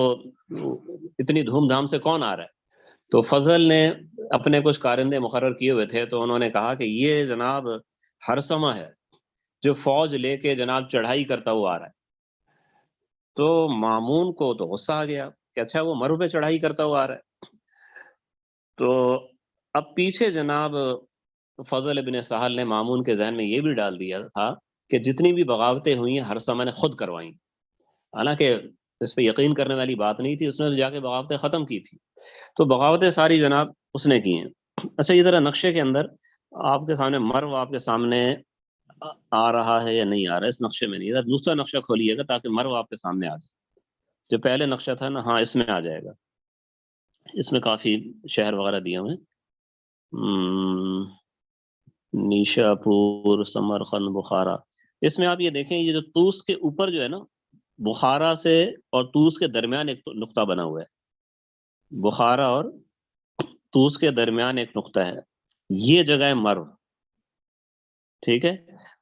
اتنی دھوم دھام سے کون آ رہا ہے؟ تو فضل نے اپنے کچھ کارندے مقرر کیے ہوئے تھے، تو انہوں نے کہا کہ یہ جناب ہرثمہ ہے جو فوج لے کے جناب چڑھائی کرتا ہوا آ رہا ہے۔ تو مامون کو تو غصہ آ گیا کہ اچھا وہ مرو پہ چڑھائی کرتا ہوا آ رہا ہے۔ تو اب پیچھے جناب فضل ابن سہل نے مامون کے ذہن میں یہ بھی ڈال دیا تھا کہ جتنی بھی بغاوتیں ہوئی ہیں ہرثمہ نے خود کروائیں، حالانکہ اس پہ یقین کرنے والی بات نہیں تھی، اس نے تو جا کے بغاوتیں ختم کی تھی۔ تو بغاوتیں ساری جناب اس نے کی ہیں۔ اچھا یہ ذرا نقشے کے اندر آپ کے سامنے مرو آپ کے سامنے آ رہا ہے یا نہیں آ رہا ہے؟ اس نقشے میں نہیں، ذرا دوسرا نقشہ کھولیے گا تاکہ مرو آپ کے سامنے آ جائے۔ جو پہلے نقشہ تھا نا، ہاں اس میں آ جائے گا، اس میں کافی شہر وغیرہ دیے ہوئے ہیں، نیشا پور، سمرقند، بخارا۔ اس میں آپ یہ دیکھیں، یہ جو طوس کے اوپر جو ہے نا، بخارا سے اور طوس کے درمیان ایک نقطہ بنا ہوا ہے، بخارا اور طوس کے درمیان ایک نقطہ ہے، یہ جگہ ہے مرو، ٹھیک ہے۔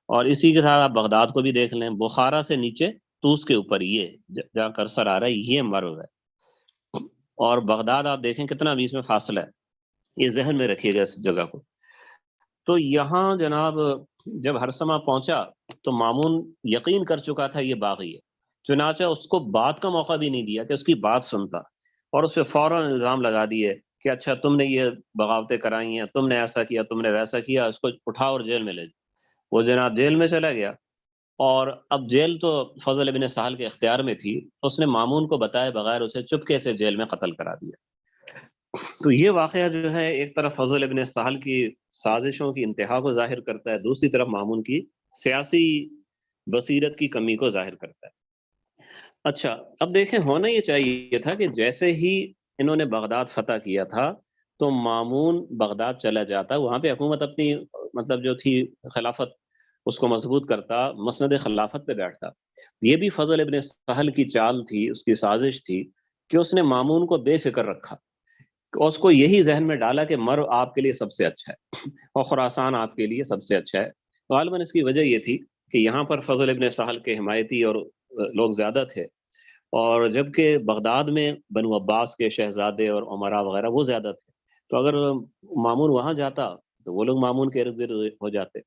اور اسی کے ساتھ آپ بغداد کو بھی دیکھ لیں، بخارا سے نیچے طوس کے اوپر یہ جہاں کرسر آ رہا ہے یہ مرو ہے، اور بغداد آپ دیکھیں کتنا بیچ میں فاصلہ ہے، یہ ذہن میں رکھیے گا اس جگہ کو۔ تو یہاں جناب جب ہرثمہ پہنچا تو مامون یقین کر چکا تھا یہ باغی ہے، چنانچہ اس کو بات کا موقع بھی نہیں دیا کہ اس کی بات سنتا، اور اس پہ فوراً الزام لگا دیے کہ اچھا تم نے یہ بغاوتیں کرائی ہیں، تم نے ایسا کیا، تم نے ویسا کیا، اس کو اٹھاؤ اور جیل میں لے جاؤ۔ وہ جناب جیل میں چلا گیا، اور اب جیل تو فضل ابن سہل کے اختیار میں تھی، اس نے مامون کو بتائے بغیر اسے چپکے سے جیل میں قتل کرا دیا۔ تو یہ واقعہ جو ہے ایک طرف فضل ابن سہل کی سازشوں کی انتہا کو ظاہر کرتا ہے، دوسری طرف مامون کی سیاسی بصیرت کی کمی کو ظاہر کرتا ہے۔ اچھا اب دیکھیں، ہونا یہ چاہیے تھا کہ جیسے ہی انہوں نے بغداد فتح کیا تھا تو مامون بغداد چلا جاتا، وہاں پہ حکومت اپنی مطلب جو تھی خلافت اس کو مضبوط کرتا، مسند خلافت پہ بیٹھتا۔ یہ بھی فضل ابن سہل کی چال تھی، اس کی سازش تھی کہ اس نے مامون کو بے فکر رکھا، اور اس کو یہی ذہن میں ڈالا کہ مرو آپ کے لیے سب سے اچھا ہے اور خراسان آپ کے لیے سب سے اچھا ہے۔ غالباً اس کی وجہ یہ تھی کہ یہاں پر فضل ابن سہل کے حمایتی اور لوگ زیادہ تھے، اور جبکہ بغداد میں بنو عباس کے شہزادے اور عمرا وغیرہ وہ زیادہ تھے، تو اگر مامون وہاں جاتا تو وہ لوگ مامون کے ارد گرد ہو جاتے۔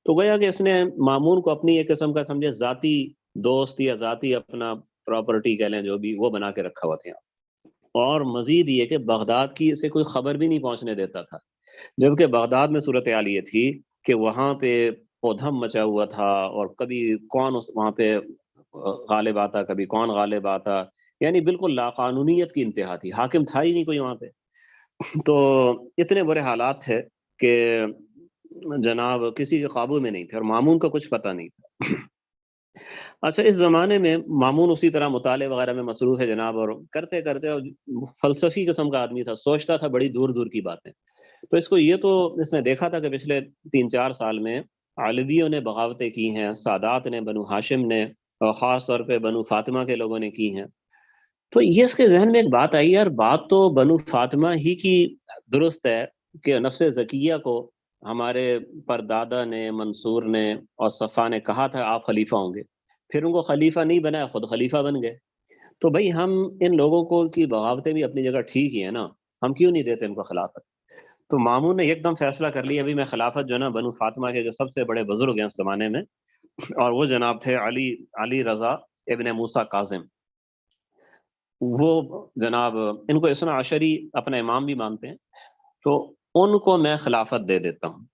تو گویا کہ اس نے مامون کو اپنی ایک قسم کا سمجھے ذاتی دوست یا ذاتی اپنا پراپرٹی کہہ لیں جو بھی، وہ بنا کے رکھا ہوا تھا۔ اور مزید یہ کہ بغداد کی اسے کوئی خبر بھی نہیں پہنچنے دیتا تھا، جبکہ بغداد میں صورتحال یہ تھی کہ وہاں پہ پودھم مچا ہوا تھا، اور کبھی کون وہاں پہ غالب آتا، کبھی کون غالب آتا، یعنی بالکل لاقانونیت کی انتہا تھی، حاکم تھا ہی نہیں کوئی وہاں پہ۔ تو اتنے برے حالات تھے کہ جناب کسی کے قابو میں نہیں تھے، اور مامون کا کچھ پتہ نہیں تھا۔ اچھا اس زمانے میں مامون اسی طرح مطالعے وغیرہ میں مصروف ہے جناب، اور کرتے کرتے فلسفی قسم کا آدمی تھا، سوچتا تھا بڑی دور دور کی باتیں۔ تو اس کو یہ تو اس نے دیکھا تھا کہ پچھلے 3-4 سال میں علویوں نے بغاوتیں کی ہیں، سادات نے، بنو ہاشم نے، اور خاص طور پہ بنو فاطمہ کے لوگوں نے کی ہیں۔ تو یہ اس کے ذہن میں ایک بات آئی، یار بات تو بنو فاطمہ ہی کی درست ہے کہ نفس زکیہ کو ہمارے پردادا نے، منصور نے اور صفا نے کہا تھا آپ خلیفہ ہوں گے، پھر ان کو خلیفہ نہیں بنایا، خود خلیفہ بن گئے۔ تو بھائی ہم ان لوگوں کو کی بغاوتیں بھی اپنی جگہ ٹھیک ہی ہے نا، ہم کیوں نہیں دیتے ان کو خلافت؟ تو مامون نے ایک دم فیصلہ کر لیا، ابھی میں خلافت جو ہے نا بنو فاطمہ کے جو سب سے بڑے بزرگ ہیں اس زمانے میں، اور وہ جناب تھے علی رضا ابن موسیٰ کاظم، وہ جناب ان کو اثنا عشری اپنا امام بھی مانتے ہیں، تو ان کو میں خلافت دے دیتا ہوں۔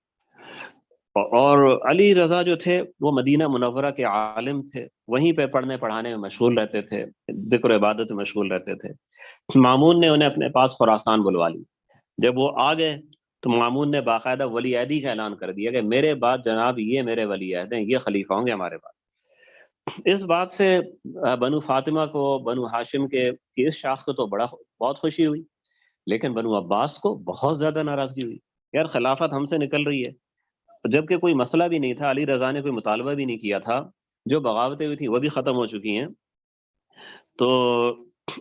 اور علی رضا جو تھے وہ مدینہ منورہ کے عالم تھے، وہیں پہ پڑھنے پڑھانے میں مشغول رہتے تھے، ذکر و عبادت میں مشغول رہتے تھے۔ مامون نے انہیں اپنے پاس خراسان بلوا لی۔ جب وہ آ گئے تو مامون نے باقاعدہ ولی عہدی کا اعلان کر دیا کہ میرے بعد جناب یہ میرے ولی عہد ہیں، یہ خلیفہ ہوں گے ہمارے بعد۔ اس بات سے بنو فاطمہ کو، بنو ہاشم کے کی اس شاخ کو تو بہت خوشی ہوئی، لیکن بنو عباس کو بہت زیادہ ناراضگی ہوئی، یار خلافت ہم سے نکل رہی ہے، جبکہ کوئی مسئلہ بھی نہیں تھا، علی رضا نے کوئی مطالبہ بھی نہیں کیا تھا، جو بغاوتیں ہوئی تھی وہ بھی ختم ہو چکی ہیں۔ تو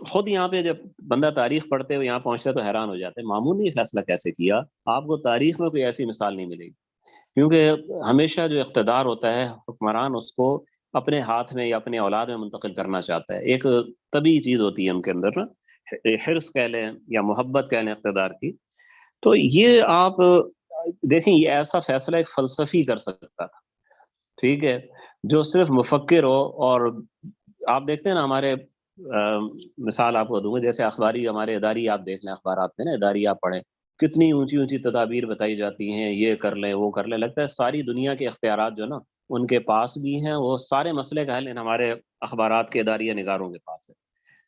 خود یہاں پہ جب بندہ تاریخ پڑھتے ہوئے یہاں پہنچتا ہے تو حیران ہو جاتے ہیں، مامون نے یہ فیصلہ کیسے کیا؟ آپ کو تاریخ میں کوئی ایسی مثال نہیں ملے گی، کیونکہ ہمیشہ جو اقتدار ہوتا ہے حکمران اس کو اپنے ہاتھ میں یا اپنے اولاد میں منتقل کرنا چاہتا ہے. ایک طبیعی چیز ہوتی ہے ان کے اندر نا، حرص کہہ لیں یا محبت کہہ لیں اقتدار کی. تو یہ آپ دیکھیں، یہ ایسا فیصلہ ایک فلسفی کر سکتا تھا، ٹھیک ہے، جو صرف مفکر ہو. اور آپ دیکھتے ہیں نا ہمارے مثال آپ کو دوں گا، جیسے اخباری ہمارے اداری آپ دیکھ لیں، اخبارات میں نا اداری آپ پڑھیں، کتنی اونچی اونچی تدابیر بتائی جاتی ہیں، یہ کر لیں وہ کر لیں. لگتا ہے ساری دنیا کے اختیارات جو نا ان کے پاس بھی ہیں، وہ سارے مسئلے کا حل ہمارے اخبارات کے اداریہ نگاروں کے پاس ہے.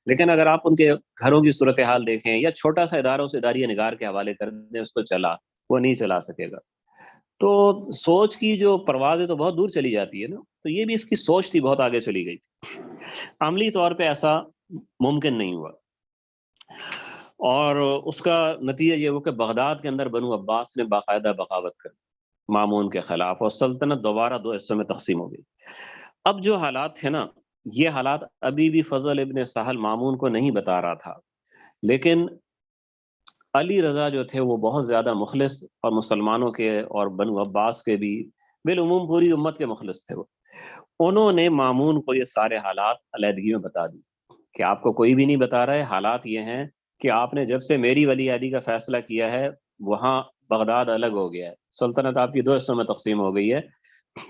لیکن اگر آپ ان کے گھروں کی صورتحال دیکھیں یا چھوٹا سا ادارہ اس اداریہ نگار کے حوالے کر دیں، اس کو چلا، وہ نہیں چلا سکے گا. تو سوچ کی جو پرواز ہے تو بہت دور چلی جاتی ہے نا. تو یہ بھی اس کی سوچ تھی، بہت آگے چلی گئی تھی. عملی طور پہ ایسا ممکن نہیں ہوا، اور اس کا نتیجہ یہ ہوا کہ بغداد کے اندر بنو عباس نے باقاعدہ بغاوت کر مامون کے خلاف، اور سلطنت دوبارہ دو حصوں میں تقسیم ہو گئی. اب جو حالات تھے نا، یہ حالات ابھی بھی فضل ابن سہل مامون کو نہیں بتا رہا تھا، لیکن علی رضا جو تھے وہ بہت زیادہ مخلص، اور مسلمانوں کے اور بنو عباس کے بھی، بالعموم پوری امت کے مخلص تھے وہ. انہوں نے مامون کو یہ سارے حالات علیحدگی میں بتا دی کہ آپ کو کوئی بھی نہیں بتا رہا ہے، حالات یہ ہیں کہ آپ نے جب سے میری ولی عہدی کا فیصلہ کیا ہے، وہاں بغداد الگ ہو گیا ہے، سلطنت آپ کی دو حصوں میں تقسیم ہو گئی ہے،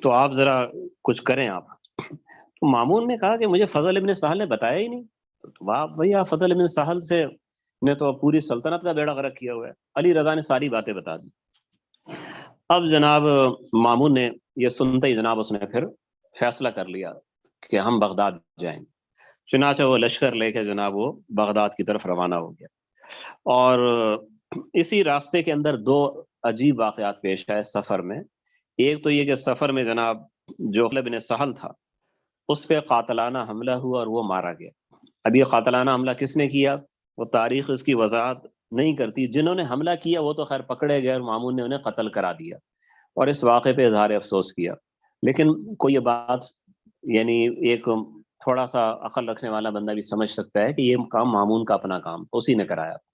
تو آپ ذرا کچھ کریں آپ. تو مامون نے کہا کہ مجھے فضل ابن سہل نے بتایا ہی نہیں. تو واہ بھیا، فضل ابن سہل سے نے تو پوری سلطنت کا بیڑا غرق کیا ہوا ہے. علی رضا نے ساری باتیں بتا دی. اب جناب مامون نے یہ سنتے ہی جناب اس نے پھر فیصلہ کر لیا کہ ہم بغداد جائیں. چنانچہ وہ لشکر لے کے جناب وہ بغداد کی طرف روانہ ہو گیا. اور اسی راستے کے اندر دو عجیب واقعات پیش آئے سفر میں. ایک تو یہ کہ سفر میں جناب جو بن سہل تھا اس پہ قاتلانہ حملہ ہوا اور وہ مارا گیا. اب یہ قاتلانہ حملہ کس نے کیا، وہ تاریخ اس کی وضاحت نہیں کرتی. جنہوں نے حملہ کیا وہ تو خیر پکڑے گئے اور مامون نے انہیں قتل کرا دیا اور اس واقعے پہ اظہار افسوس کیا. لیکن کوئی یہ بات یعنی ایک تھوڑا سا عقل رکھنے والا بندہ بھی سمجھ سکتا ہے کہ یہ کام مامون کا اپنا کام اسی نے کرایا تھا.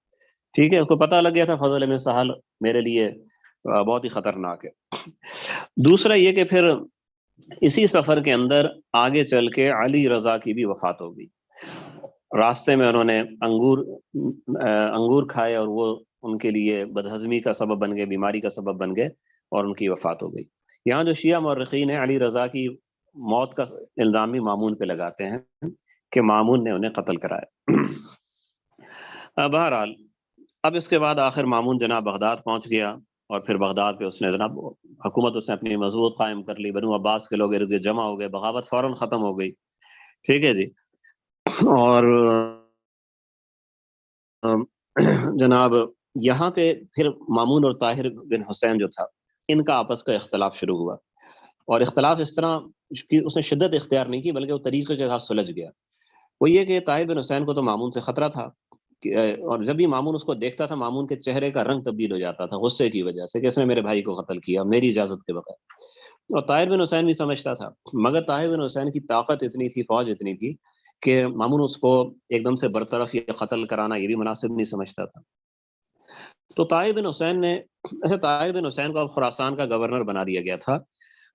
ٹھیک ہے، اس کو پتہ لگ گیا تھا فضل بن سہل میرے لیے بہت ہی خطرناک ہے. دوسرا یہ کہ پھر اسی سفر کے اندر آگے چل کے علی رضا کی بھی وفات ہو گئی. راستے میں انہوں نے انگور کھائے اور وہ ان کے لیے بدہضمی کا سبب بن گئے، بیماری کا سبب بن گئے، اور ان کی وفات ہو گئی. یہاں جو شیعہ مورخین ہیں علی رضا کی موت کا الزام بھی مامون پہ لگاتے ہیں کہ مامون نے انہیں قتل کرایا. بہرحال اب اس کے بعد آخر مامون جناب بغداد پہنچ گیا، اور پھر بغداد پہ اس نے جناب حکومت اس نے اپنی مضبوط قائم کر لی. بنو عباس کے لوگ ارد گرد جمع ہو گئے، بغاوت فوراً ختم ہو گئی. ٹھیک ہے جی. اور جناب یہاں پہ پھر مامون اور طاہر بن حسین جو تھا، ان کا آپس کا اختلاف شروع ہوا. اور اختلاف اس طرح کہ اس نے شدت اختیار نہیں کی بلکہ وہ طریقے کے ساتھ سلجھ گیا. وہ یہ کہ طاہر بن حسین کو تو مامون سے خطرہ تھا، اور جب بھی مامون اس کو دیکھتا تھا مامون کے چہرے کا رنگ تبدیل ہو جاتا تھا غصے کی وجہ سے کہ اس نے میرے بھائی کو قتل کیا میری اجازت کے بغیر. اور طاہر بن حسین بھی سمجھتا تھا، مگر طاہر بن حسین کی طاقت اتنی تھی، فوج اتنی تھی کہ مامون اس کو ایک دم سے برطرف یا قتل کرانا یہ بھی مناسب نہیں سمجھتا تھا. تو طاہر بن حسین نے ایسے طاہر بن حسین کو اب خراسان کا گورنر بنا دیا گیا تھا.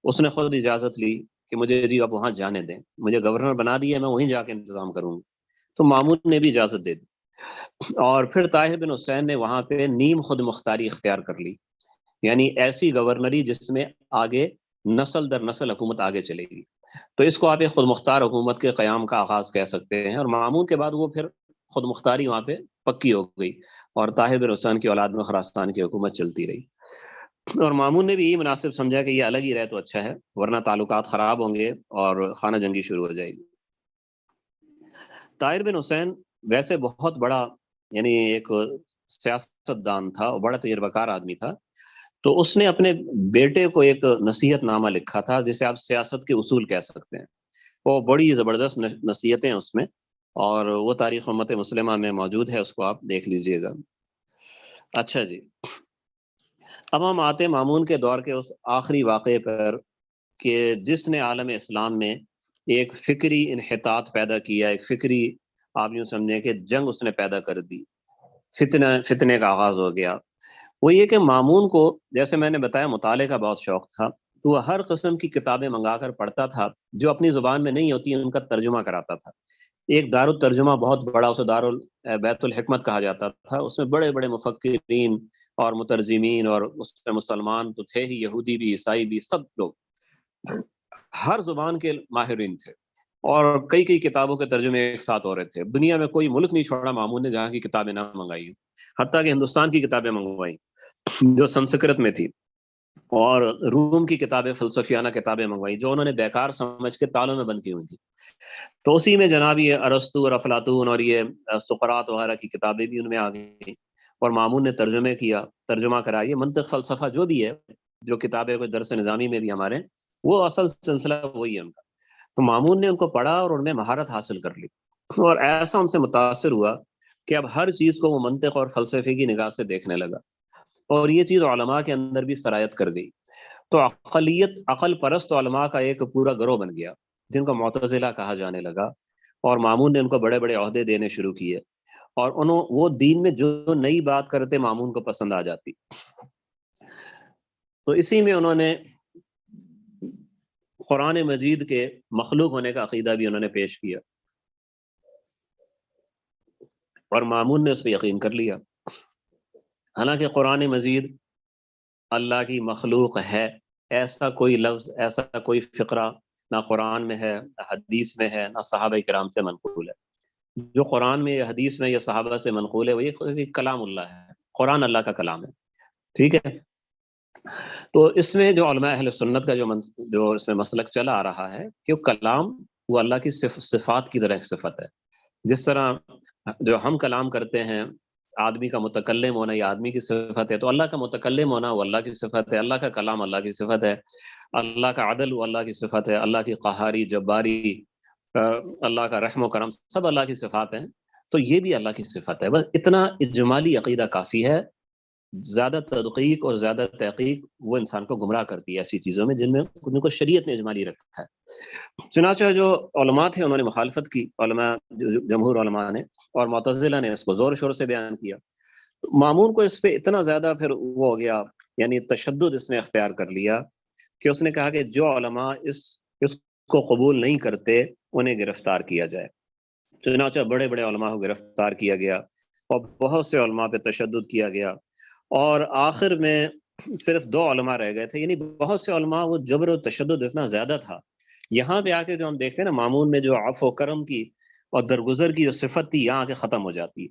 اس نے خود اجازت لی کہ مجھے جی آپ وہاں جانے دیں، مجھے گورنر بنا دیا، میں وہیں جا کے انتظام کروں گا. تو مامون نے بھی اجازت دے دی، اور پھر طاہر بن حسین نے وہاں پہ نیم خود مختاری اختیار کر لی، یعنی ایسی گورنری جس میں آگے نسل در نسل حکومت آگے چلے گی. تو اس کو آپ ایک خود مختار حکومت کے قیام کا آغاز کہہ سکتے ہیں. اور مامون کے بعد وہ پھر خود مختاری وہاں پہ پکی ہو گئی، اور طاہر بن حسین کی اولاد میں خراسان کی حکومت چلتی رہی. اور مامون نے بھی یہی مناسب سمجھا کہ یہ الگ ہی رہے تو اچھا ہے، ورنہ تعلقات خراب ہوں گے اور خانہ جنگی شروع ہو جائے گی. طاہر بن حسین ویسے بہت بڑا یعنی ایک سیاست دان تھا اور بڑا تجربہ کار آدمی تھا. تو اس نے اپنے بیٹے کو ایک نصیحت نامہ لکھا تھا جسے آپ سیاست کے اصول کہہ سکتے ہیں. وہ بڑی زبردست نصیحتیں اس میں، اور وہ تاریخ امت مسلمہ میں موجود ہے، اس کو آپ دیکھ لیجئے گا. اچھا جی، اب ہم آتے مامون کے دور کے اس آخری واقعے پر کہ جس نے عالم اسلام میں ایک فکری انحطاط پیدا کیا، ایک فکری آپ یوں سمجھیں کہ جنگ اس نے پیدا کر دی، فتنے کا آغاز ہو گیا. وہ یہ کہ مامون کو جیسے میں نے بتایا مطالعے کا بہت شوق تھا، تو وہ ہر قسم کی کتابیں منگا کر پڑھتا تھا، جو اپنی زبان میں نہیں ہوتی ان کا ترجمہ کراتا تھا۔ ایک دار الترجمہ بہت بڑا، اسے بیت الحکمت کہا جاتا تھا، اس میں بڑے بڑے مفکرین اور مترجمین، اور اس میں مسلمان تو تھے ہی، یہودی بھی، عیسائی بھی، سب لوگ ہر زبان کے ماہرین تھے، اور کئی کئی کتابوں کے ترجمے ایک ساتھ ہو رہے تھے۔ دنیا میں کوئی ملک نہیں چھوڑا مامون نے جہاں کی کتابیں نہ منگائی، حتیٰ کہ ہندوستان کی کتابیں منگوائی جو سنسکرت میں تھی، اور روم کی کتابیں، فلسفیانہ کتابیں منگوائی جو انہوں نے بیکار سمجھ کے تالوں میں بند کی ہوئی تھی۔ تو اسی میں جناب یہ ارسطو اور افلاطون اور یہ سقراط وغیرہ کی کتابیں بھی ان میں آ گئی، اور مامون نے ترجمہ کرا۔ یہ منطق فلسفہ جو بھی ہے، جو کتابیں کوئی درس نظامی میں بھی ہمارے، وہ اصل سلسلہ وہی ہے ان کا۔ تو مامون نے ان کو پڑھا اور ان میں مہارت حاصل کر لی، اور ایسا ان سے متاثر ہوا کہ اب ہر چیز کو وہ منطق اور فلسفے کی نگاہ سے دیکھنے لگا، اور یہ چیز علماء کے اندر بھی سرایت کر گئی۔ تو عقل پرست علماء کا ایک پورا گروہ بن گیا، جن کو معتزلہ کہا جانے لگا، اور مامون نے ان کو بڑے بڑے عہدے دینے شروع کیے، اور وہ دین میں جو نئی بات کرتے مامون کو پسند آ جاتی۔ تو اسی میں انہوں نے قرآن مجید کے مخلوق ہونے کا عقیدہ بھی انہوں نے پیش کیا، اور مامون نے اس پہ یقین کر لیا، حالانکہ قرآن مجید اللہ کی مخلوق ہے، ایسا کوئی لفظ، ایسا کوئی فقرہ نہ قرآن میں ہے، نہ حدیث میں ہے، نہ صحابہ کرام سے منقول ہے۔ جو قرآن میں یا حدیث میں یا صحابہ سے منقول ہے وہ یہ کلام اللہ ہے، قرآن اللہ کا کلام ہے، ٹھیک ہے۔ تو اس میں جو علماء اہل سنت کا جو اس میں مسلک چلا آ رہا ہے کہ وہ کلام وہ اللہ کی صفات کی طرح ایک صفت ہے۔ جس طرح جو ہم کلام کرتے ہیں، آدمی کا متکلم ہونا یہ آدمی کی صفت ہے، تو اللہ کا متکلم ہونا وہ اللہ کی صفت ہے، اللہ کا کلام اللہ کی صفت ہے، اللہ کا عدل وہ اللہ کی صفت ہے، اللہ کی قہاری، جباری، اللہ کا رحم و کرم سب اللہ کی صفات ہیں۔ تو یہ بھی اللہ کی صفت ہے، بس اتنا اجمالی عقیدہ کافی ہے۔ زیادہ تدقیق اور زیادہ تحقیق وہ انسان کو گمراہ کرتی ہے ایسی چیزوں میں جن کو شریعت نے اجمالی رکھا ہے۔ چنانچہ جو علماء تھے انہوں نے مخالفت کی، علماء جمہور علماء نے، اور معتزلہ نے اس کو زور شور سے بیان کیا۔ مامون کو اس پہ اتنا زیادہ پھر وہ ہو گیا، یعنی تشدد اس نے اختیار کر لیا کہ اس نے کہا کہ جو علماء اس کو قبول نہیں کرتے انہیں گرفتار کیا جائے۔ چنانچہ بڑے بڑے علماء کو گرفتار کیا گیا، اور بہت سے علماء پہ تشدد کیا گیا، اور آخر میں صرف 2 علماء رہ گئے تھے، یعنی بہت سے علماء وہ جبر و تشدد اتنا زیادہ تھا۔ یہاں پہ آ کے جو ہم دیکھتے ہیں نا، مامون میں جو عفو و کرم کی اور درگزر کی جو صفت تھی یہاں آ کے ختم ہو جاتی ہے۔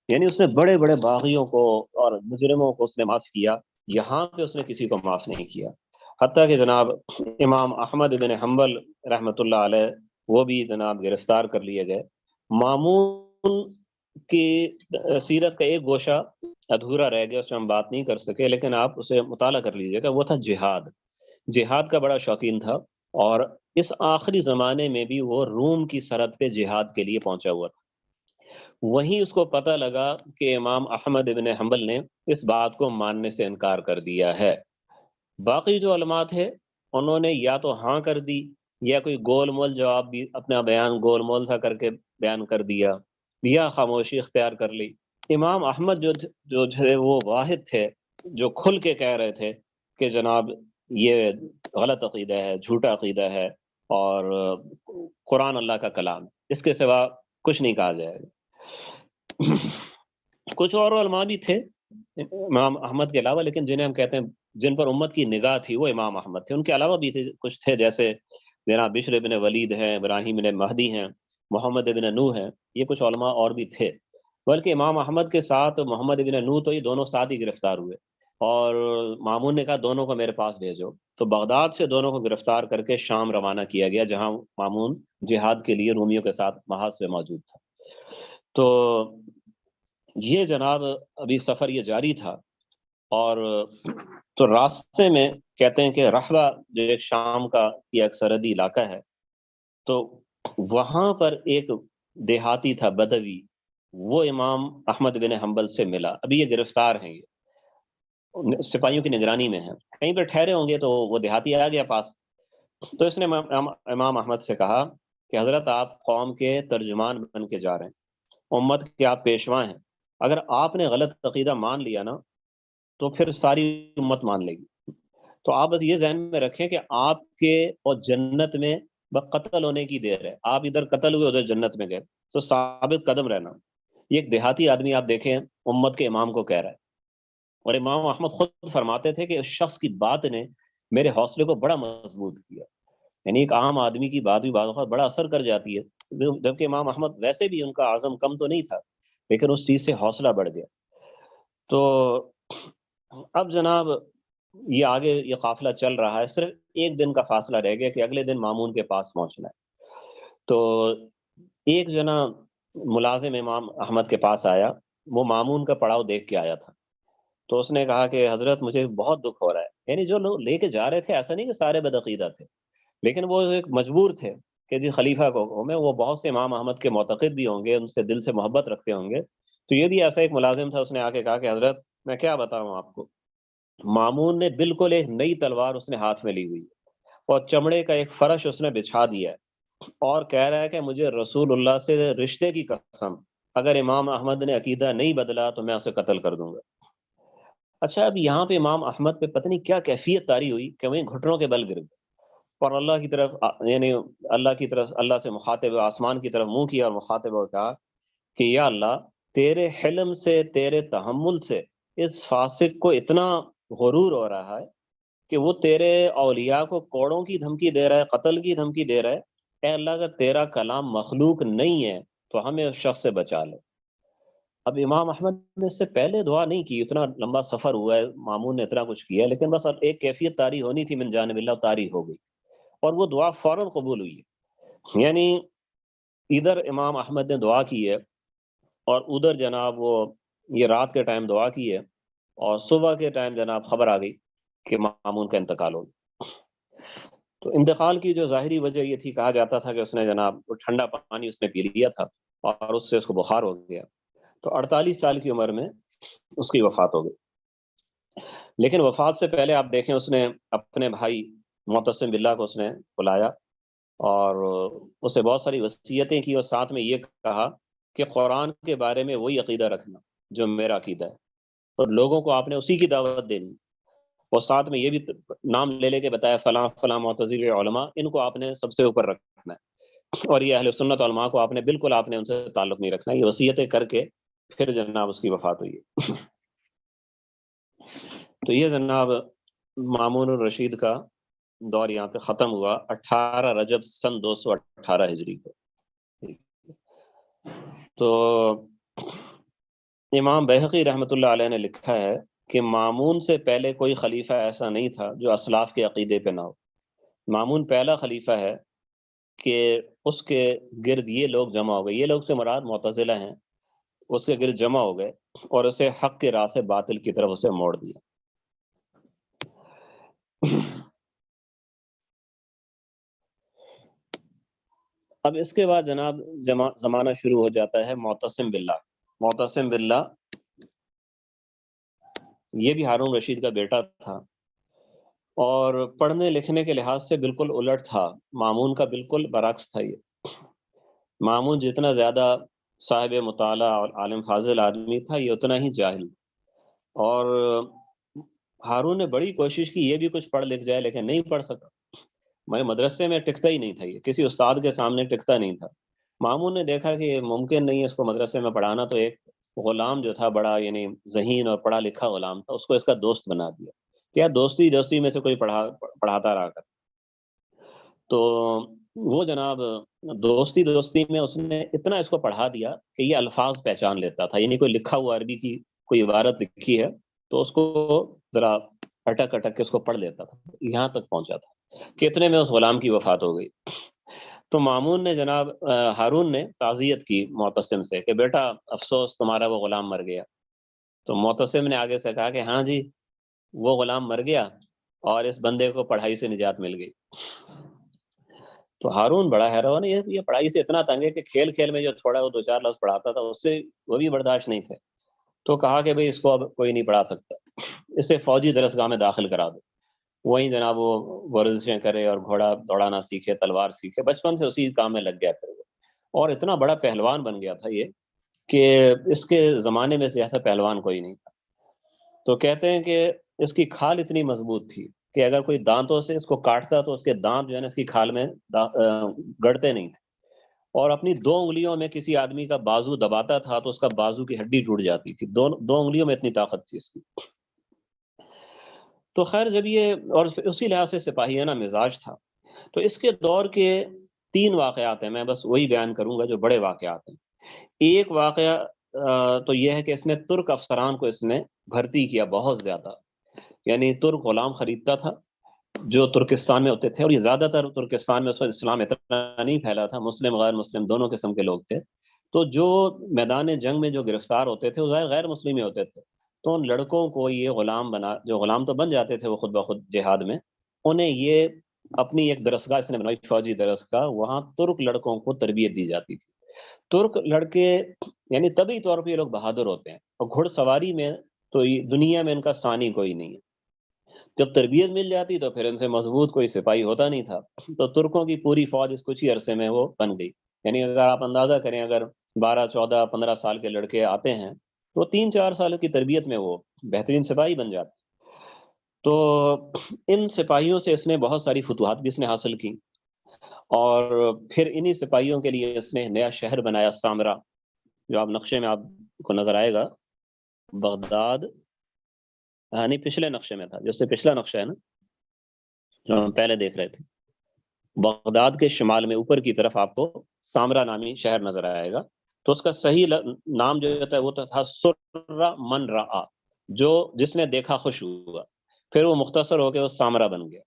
یعنی اس نے بڑے بڑے باغیوں کو اور مجرموں کو اس نے معاف کیا، یہاں پہ اس نے کسی کو معاف نہیں کیا۔ حتیٰ کہ جناب امام احمد بن حنبل رحمۃ اللہ علیہ وہ بھی جناب گرفتار کر لیے گئے۔ مامون کی سیرت کا ایک گوشہ ادھورا رہ گیا، اس میں ہم بات نہیں کر سکے، لیکن آپ اسے مطالعہ کر لیجیے گا، وہ تھا جہاد کا بڑا شوقین تھا، اور اس آخری زمانے میں بھی وہ روم کی سرحد پہ جہاد کے لیے پہنچا ہوا تھا۔ وہیں اس کو پتہ لگا کہ امام احمد بن حنبل نے اس بات کو ماننے سے انکار کر دیا ہے۔ باقی جو علماء تھے انہوں نے یا تو ہاں کر دی، یا کوئی گول مول جواب بھی، اپنا بیان گول مول سا کر کے بیان کر دیا، یا خاموشی اختیار کر لی۔ امام احمد جو تھے وہ واحد تھے جو کھل کے کہہ رہے تھے کہ جناب یہ غلط عقیدہ ہے، جھوٹا عقیدہ ہے، اور قرآن اللہ کا کلام، اس کے سوا کچھ نہیں کہا جائے گا۔ کچھ اور علماء بھی تھے امام احمد کے علاوہ، لیکن جنہیں ہم کہتے ہیں جن پر امت کی نگاہ تھی وہ امام احمد تھے۔ ان کے علاوہ بھی تھے، کچھ تھے جیسے جناب بشر بن ولید ہیں، ابراہیم بن مہدی ہیں، محمد بن نوح ہیں، یہ کچھ علماء اور بھی تھے۔ بلکہ امام احمد کے ساتھ محمد بن نوح تو یہ دونوں ساتھ ہی گرفتار ہوئے، اور مامون نے کہا دونوں کو میرے پاس بھیجو، تو بغداد سے دونوں کو گرفتار کر کے شام روانہ کیا گیا، جہاں مامون جہاد کے لیے رومیوں کے ساتھ محاذ پہ موجود تھا۔ تو یہ جناب ابھی سفر یہ جاری تھا، اور تو راستے میں کہتے ہیں کہ رحبہ جو ایک شام کا یہ ایک سرحدی علاقہ ہے، تو وہاں پر ایک دیہاتی تھا بدوی، وہ امام احمد بن حنبل سے ملا۔ ابھی یہ گرفتار ہیں، یہ سپاہیوں کی نگرانی میں ہیں، کہیں پہ ٹھہرے ہوں گے، تو وہ دیہاتی آ گیا پاس۔ تو اس نے امام احمد سے کہا کہ حضرت آپ قوم کے ترجمان بن کے جا رہے ہیں، امت کے آپ پیشوا ہیں، اگر آپ نے غلط عقیدہ مان لیا نا تو پھر ساری امت مان لے گی۔ تو آپ بس یہ ذہن میں رکھیں کہ آپ کے اور جنت میں قتل ہونے کی دیر ہے، آپ ادھر قتل ہوئے ادھر جنت میں گئے، تو ثابت قدم رہنا۔ یہ ایک دیہاتی آدمی آپ دیکھیں امت کے امام کو کہہ رہا ہے، اور امام احمد خود فرماتے تھے کہ اس شخص کی بات نے میرے حوصلے کو بڑا مضبوط کیا۔ یعنی ایک عام آدمی کی بات بھی بعض اوقات بڑا اثر کر جاتی ہے، جبکہ امام احمد ویسے بھی ان کا عزم کم تو نہیں تھا، لیکن اس چیز سے حوصلہ بڑھ گیا۔ تو اب جناب یہ آگے یہ قافلہ چل رہا ہے، صرف ایک دن کا فاصلہ رہ گیا کہ اگلے دن مامون کے پاس پہنچنا ہے۔ تو ایک جنا ملازم امام احمد کے پاس آیا، وہ مامون کا پڑاؤ دیکھ کے آیا تھا۔ تو اس نے کہا کہ حضرت مجھے بہت دکھ ہو رہا ہے۔ یعنی جو لوگ لے کے جا رہے تھے ایسا نہیں کہ سارے بدعقیدہ تھے، لیکن وہ ایک مجبور تھے کہ جی خلیفہ کو میں، وہ بہت سے امام احمد کے معتقد بھی ہوں گے، ان سے دل سے محبت رکھتے ہوں گے۔ تو یہ بھی ایسا ایک ملازم تھا، اس نے آ کے کہا کہ حضرت میں کیا بتاؤں آپ کو، مامون نے بالکل ایک نئی تلوار اس نے ہاتھ میں لی ہوئی ہے، اور چمڑے کا ایک فرش اس نے بچھا دیا ہے، اور کہہ رہا ہے کہ مجھے رسول اللہ سے رشتے کی قسم، اگر امام احمد نے عقیدہ نہیں بدلا تو میں اسے قتل کر دوں گا۔ اچھا، اب یہاں پہ امام احمد پہ پتہ نہیں کیا کیفیت طاری ہوئی کہ وہیں گھٹنوں کے بل گر گئے، اور اللہ کی طرف یعنی اللہ کی طرف، اللہ سے مخاطب، آسمان کی طرف منہ کیا اور مخاطب ہو کہا کہ یا اللہ، تیرے حلم سے، تیرے تحمل سے اس فاسق کو اتنا غرور ہو رہا ہے کہ وہ تیرے اولیاء کو کوڑوں کی دھمکی دے رہا ہے، قتل کی دھمکی دے رہا ہے۔ اے اللہ، اگر تیرا کلام مخلوق نہیں ہے تو ہمیں اس شخص سے بچا لے۔ اب امام احمد نے اس سے پہلے دعا نہیں کی، اتنا لمبا سفر ہوا ہے، مامون نے اتنا کچھ کیا، لیکن بس ایک کیفیت طاری ہونی تھی من جانب اللہ، طاری ہو گئی، اور وہ دعا فوراً قبول ہوئی ہے۔ یعنی ادھر امام احمد نے دعا کی ہے، اور ادھر جناب وہ یہ رات کے ٹائم دعا کی ہے، اور صبح کے ٹائم جناب خبر آ گئی کہ مامون کا انتقال ہو گیا۔ تو انتقال کی جو ظاہری وجہ یہ تھی، کہا جاتا تھا کہ اس نے جناب ٹھنڈا پانی اس نے پی لیا تھا، اور اس سے اس کو بخار ہو گیا، تو 48 سال کی عمر میں اس کی وفات ہو گئی۔ لیکن وفات سے پہلے آپ دیکھیں، اس نے اپنے بھائی معتصم باللہ کو اس نے بلایا، اور اس سے بہت ساری وصیتیں کی، اور ساتھ میں یہ کہا کہ قرآن کے بارے میں وہی عقیدہ رکھنا جو میرا عقیدہ ہے، اور لوگوں کو آپ نے اسی کی دعوت دینی، اور ساتھ میں یہ بھی نام لے لے کے بتایا فلاں فلاں معتزلی علماء، ان کو آپ نے سب سے اوپر رکھنا ہے، اور یہ اہل سنت علماء کو آپ نے بالکل، آپ نے ان سے تعلق نہیں رکھنا۔ یہ وصیتیں کر کے پھر جناب اس کی وفات ہوئی ہے۔ تو یہ جناب مامون الرشید کا دور یہاں پہ ختم ہوا 18 رجب سن 218 ہجری کو۔ تو امام بیہقی رحمۃ اللہ علیہ نے لکھا ہے کہ مامون سے پہلے کوئی خلیفہ ایسا نہیں تھا جو اسلاف کے عقیدے پہ نہ ہو۔ مامون پہلا خلیفہ ہے کہ اس کے گرد یہ لوگ جمع ہو گئے، یہ لوگ سے مراد معتزلہ ہیں، اس کے گرد جمع ہو گئے اور اسے حق کے راہ سے باطل کی طرف اسے موڑ دیا۔ اب اس کے بعد جناب زمانہ شروع ہو جاتا ہے معتصم باللہ۔ معتصم باللہ یہ بھی ہارون رشید کا بیٹا تھا، اور پڑھنے لکھنے کے لحاظ سے بالکل الٹ تھا، مامون کا بالکل برعکس تھا۔ یہ مامون جتنا زیادہ صاحب مطالعہ اور عالم فاضل آدمی تھا، یہ اتنا ہی جاہل، اور ہارون نے بڑی کوشش کی یہ بھی کچھ پڑھ لکھ جائے، لیکن نہیں پڑھ سکا۔ میں مدرسے میں ٹکتا ہی نہیں تھا، یہ کسی استاد کے سامنے ٹکتا نہیں تھا۔ مامون نے دیکھا کہ یہ ممکن نہیں ہے اس کو مدرسے میں پڑھانا، تو ایک غلام جو تھا بڑا یعنی ذہین اور پڑھا لکھا غلام تھا، اس کو اس کا دوست بنا دیا، کیا دوستی دوستی میں سے کوئی پڑھاتا رہا کر۔ تو وہ جناب دوستی دوستی میں اس نے اتنا اس کو پڑھا دیا کہ یہ الفاظ پہچان لیتا تھا، یعنی کوئی لکھا ہوا عربی کی کوئی عبارت لکھی ہے تو اس کو ذرا اٹک اٹک کے اس کو پڑھ لیتا تھا، یہاں تک پہنچا تھا کہ اتنے میں اس غلام کی وفات ہو گئی۔ تو مامون نے جناب ہارون نے تعزیت کی معتصم سے کہ بیٹا افسوس تمہارا وہ غلام مر گیا۔ تو معتصم نے آگے سے کہا کہ ہاں جی، وہ غلام مر گیا اور اس بندے کو پڑھائی سے نجات مل گئی۔ تو ہارون بڑا حیران، یہ پڑھائی سے اتنا تنگ ہے کہ کھیل کھیل میں جو تھوڑا وہ 2-4 لفظ پڑھاتا تھا اس سے وہ بھی برداشت نہیں تھے۔ تو کہا کہ بھئی اس کو اب کوئی نہیں پڑھا سکتا، اسے فوجی درسگاہ میں داخل کرا دو، وہیں جناب وہ ورزشیں کرے اور گھوڑا دوڑانا سیکھے، تلوار سیکھے، بچپن سے اسی کام میں لگ گیا پھر وہ، اور اتنا بڑا پہلوان بن گیا تھا یہ کہ اس کے زمانے میں سے ایسا پہلوان کوئی نہیں تھا۔ تو کہتے ہیں کہ اس کی کھال اتنی مضبوط تھی کہ اگر کوئی دانتوں سے اس کو کاٹتا تو اس کے دانت جو ہے نا اس کی کھال میں گڑتے نہیں تھے، اور اپنی 2 انگلیوں میں کسی آدمی کا بازو دباتا تھا تو اس کا بازو کی ہڈی ٹوٹ جاتی تھی، دو انگلیوں میں اتنی طاقت تھی اس کی۔ تو خیر جب یہ، اور اسی لحاظ سے سپاہیانہ مزاج تھا، تو اس کے دور کے 3 واقعات ہیں، میں بس وہی بیان کروں گا جو بڑے واقعات ہیں۔ ایک واقعہ تو یہ ہے کہ اس نے ترک افسران کو اس نے بھرتی کیا بہت زیادہ، یعنی ترک غلام خریدتا تھا جو ترکستان میں ہوتے تھے، اور یہ زیادہ تر ترکستان میں اس وقت اسلام اتنا نہیں پھیلا تھا، مسلم غیر مسلم دونوں قسم کے لوگ تھے، تو جو میدان جنگ میں جو گرفتار ہوتے تھے وہ ظاہر غیر مسلم ہی ہوتے تھے، تو ان لڑکوں کو یہ غلام بنا، جو غلام تو بن جاتے تھے وہ خود بخود جہاد میں، انہیں یہ اپنی ایک درسگاہ اس نے بنائی، فوجی درسگاہ، وہاں ترک لڑکوں کو تربیت دی جاتی تھی۔ ترک لڑکے یعنی طبی طور پہ یہ لوگ بہادر ہوتے ہیں، اور گھڑ سواری میں تو دنیا میں ان کا ثانی کوئی نہیں ہے۔ جب تربیت مل جاتی تو پھر ان سے مضبوط کوئی سپاہی ہوتا نہیں تھا، تو ترکوں کی پوری فوج اس کچھ ہی عرصے میں وہ بن گئی۔ یعنی اگر آپ اندازہ کریں، اگر 12 14 15 سال کے لڑکے آتے ہیں تو 3 4 سال کی تربیت میں وہ بہترین سپاہی بن جاتے۔ تو ان سپاہیوں سے اس نے بہت ساری فتوحات بھی اس نے حاصل کی، اور پھر انہی سپاہیوں کے لیے اس نے نیا شہر بنایا، سامرا، جو آپ نقشے میں آپ کو نظر آئے گا، بغداد، ہاں نہیں پچھلے نقشے میں تھا، جو اس سے پچھلا نقشہ ہے نا جو ہم پہلے دیکھ رہے تھے، بغداد کے شمال میں اوپر کی طرف آپ کو سامرا نامی شہر نظر آئے گا، تو اس کا صحیح نام جو ہوتا ہے وہ تھا سر من رآ، جو جس نے دیکھا خوش ہوا، پھر وہ مختصر ہو کے وہ سامرا بن گیا۔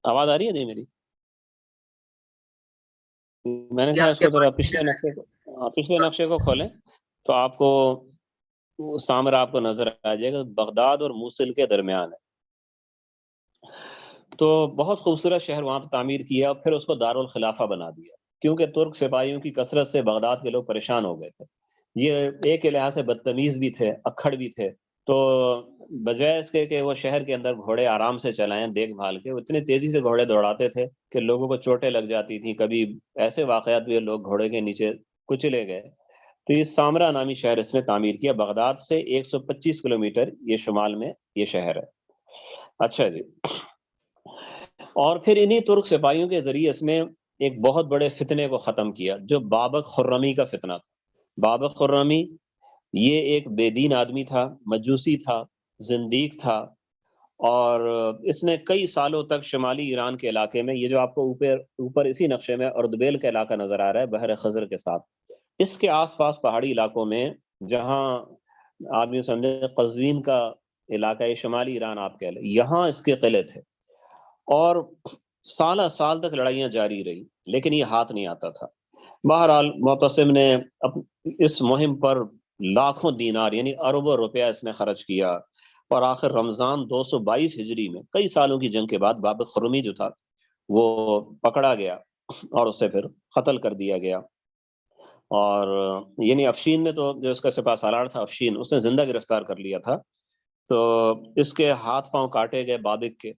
آواز آ رہی ہے جی میری؟ میں نے جی کہا آپ اس کے کو ذرا پاس پچھلے نقشے کو کھولیں تو آپ کو سامرا آپ کو نظر آ جائے گا، بغداد اور موصل کے درمیان ہے۔ تو بہت خوبصورت شہر وہاں پہ تعمیر کیا، اور پھر اس کو دارالخلافہ بنا دیا، کیونکہ ترک سپاہیوں کی کثرت سے بغداد کے لوگ پریشان ہو گئے تھے، یہ ایک کے لحاظ سے بدتمیز بھی تھے، اکھڑ بھی تھے، تو بجائے اس کے کہ وہ شہر کے اندر گھوڑے آرام سے چلائیں دیکھ بھال کے، وہ اتنی تیزی سے گھوڑے دوڑاتے تھے کہ لوگوں کو چوٹیں لگ جاتی تھیں، کبھی ایسے واقعات بھی لوگ گھوڑے کے نیچے کچلے گئے۔ تو یہ سامرا نامی شہر اس نے تعمیر کیا، بغداد سے 125 کلومیٹر یہ شمال میں یہ شہر ہے۔ اچھا جی، اور پھر انہی ترک سپاہیوں کے ذریعے اس نے ایک بہت بڑے فتنے کو ختم کیا، جو بابک خرمی کا فتنہ تھا۔ بابک خرمی یہ ایک بے دین آدمی تھا، مجوسی تھا، زندیق تھا، اور اس نے کئی سالوں تک شمالی ایران کے علاقے میں، یہ جو آپ کو اوپر اسی نقشے میں اردبیل کا علاقہ نظر آ رہا ہے بحر خزر کے ساتھ، اس کے آس پاس پہاڑی علاقوں میں، جہاں آپ یہ سمجھے قزوین کا علاقہ ہے، شمالی ایران آپ کہہ لیں، یہاں اس کے قلعے تھے، اور سالہ سال تک لڑائیاں جاری رہی، لیکن یہ ہاتھ نہیں آتا تھا۔ بہرحال معتصم نے اس مہم پر لاکھوں دینار یعنی اربوں روپیہ اس نے خرچ کیا، اور آخر رمضان 222 ہجری میں کئی سالوں کی جنگ کے بعد بابک خرمی جو تھا وہ پکڑا گیا، اور اسے پھر قتل کر دیا گیا۔ اور یعنی افشین نے تو، جو اس کا سپہ سالار تھا افشین، اس نے زندہ گرفتار کر لیا تھا، تو اس کے ہاتھ پاؤں کاٹے گئے بابک کے،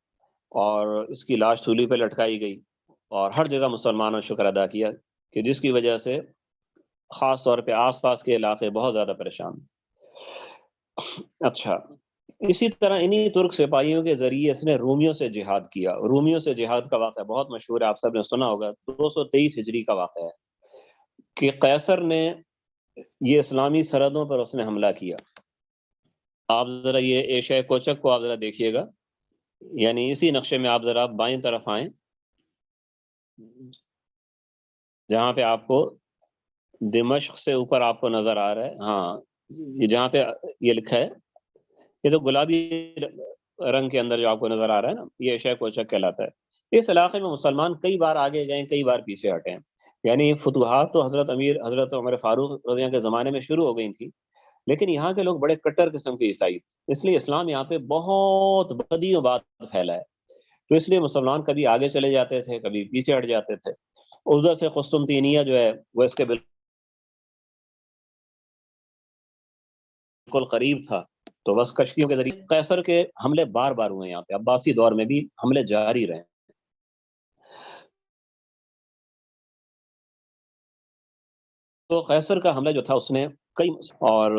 اور اس کی لاش سولی پہ لٹکائی گئی، اور ہر جگہ مسلمانوں نے شکر ادا کیا، کہ جس کی وجہ سے خاص طور پہ آس پاس کے علاقے بہت زیادہ پریشان۔ اچھا، اسی طرح انہی ترک سپاہیوں کے ذریعے اس نے رومیوں سے جہاد کیا۔ رومیوں سے جہاد کا واقعہ بہت مشہور ہے، آپ سب نے سنا ہوگا، 223 ہجری کا واقعہ ہے کہ قیصر نے یہ اسلامی سرحدوں پر اس نے حملہ کیا۔ آپ ذرا یہ ایشیا کوچک کو آپ ذرا دیکھیے گا، یعنی اسی نقشے میں آپ ذرا بائیں طرف آئیں، جہاں پہ آپ کو دمشق سے اوپر آپ کو نظر آ رہا ہے، ہاں یہ جہاں پہ یہ لکھا ہے، یہ تو گلابی رنگ کے اندر جو آپ کو نظر آ رہا ہے نا، یہ ایشیا کوچک کہلاتا ہے۔ اس علاقے میں مسلمان کئی بار آگے گئے، کئی بار پیچھے ہٹے ہیں، یعنی فتوحات تو حضرت عمر فاروق رضی اللہ عنہ کے زمانے میں شروع ہو گئی تھی، لیکن یہاں کے لوگ بڑے کٹر قسم کے عیسائی، اس لیے اسلام یہاں پہ بہت بدیوں بعد پھیلا ہے، تو اس لیے مسلمان کبھی آگے چلے جاتے تھے، کبھی پیچھے ہٹ جاتے تھے۔ ادھر سے قسطنطینیہ جو ہے وہ اس کے بالکل قریب تھا، تو بس کشتیوں کے ذریعے قیصر کے حملے بار بار ہوئے، یہاں پہ عباسی دور میں بھی حملے جاری رہے۔ تو قیصر کا حملہ جو تھا اس نے کئی اور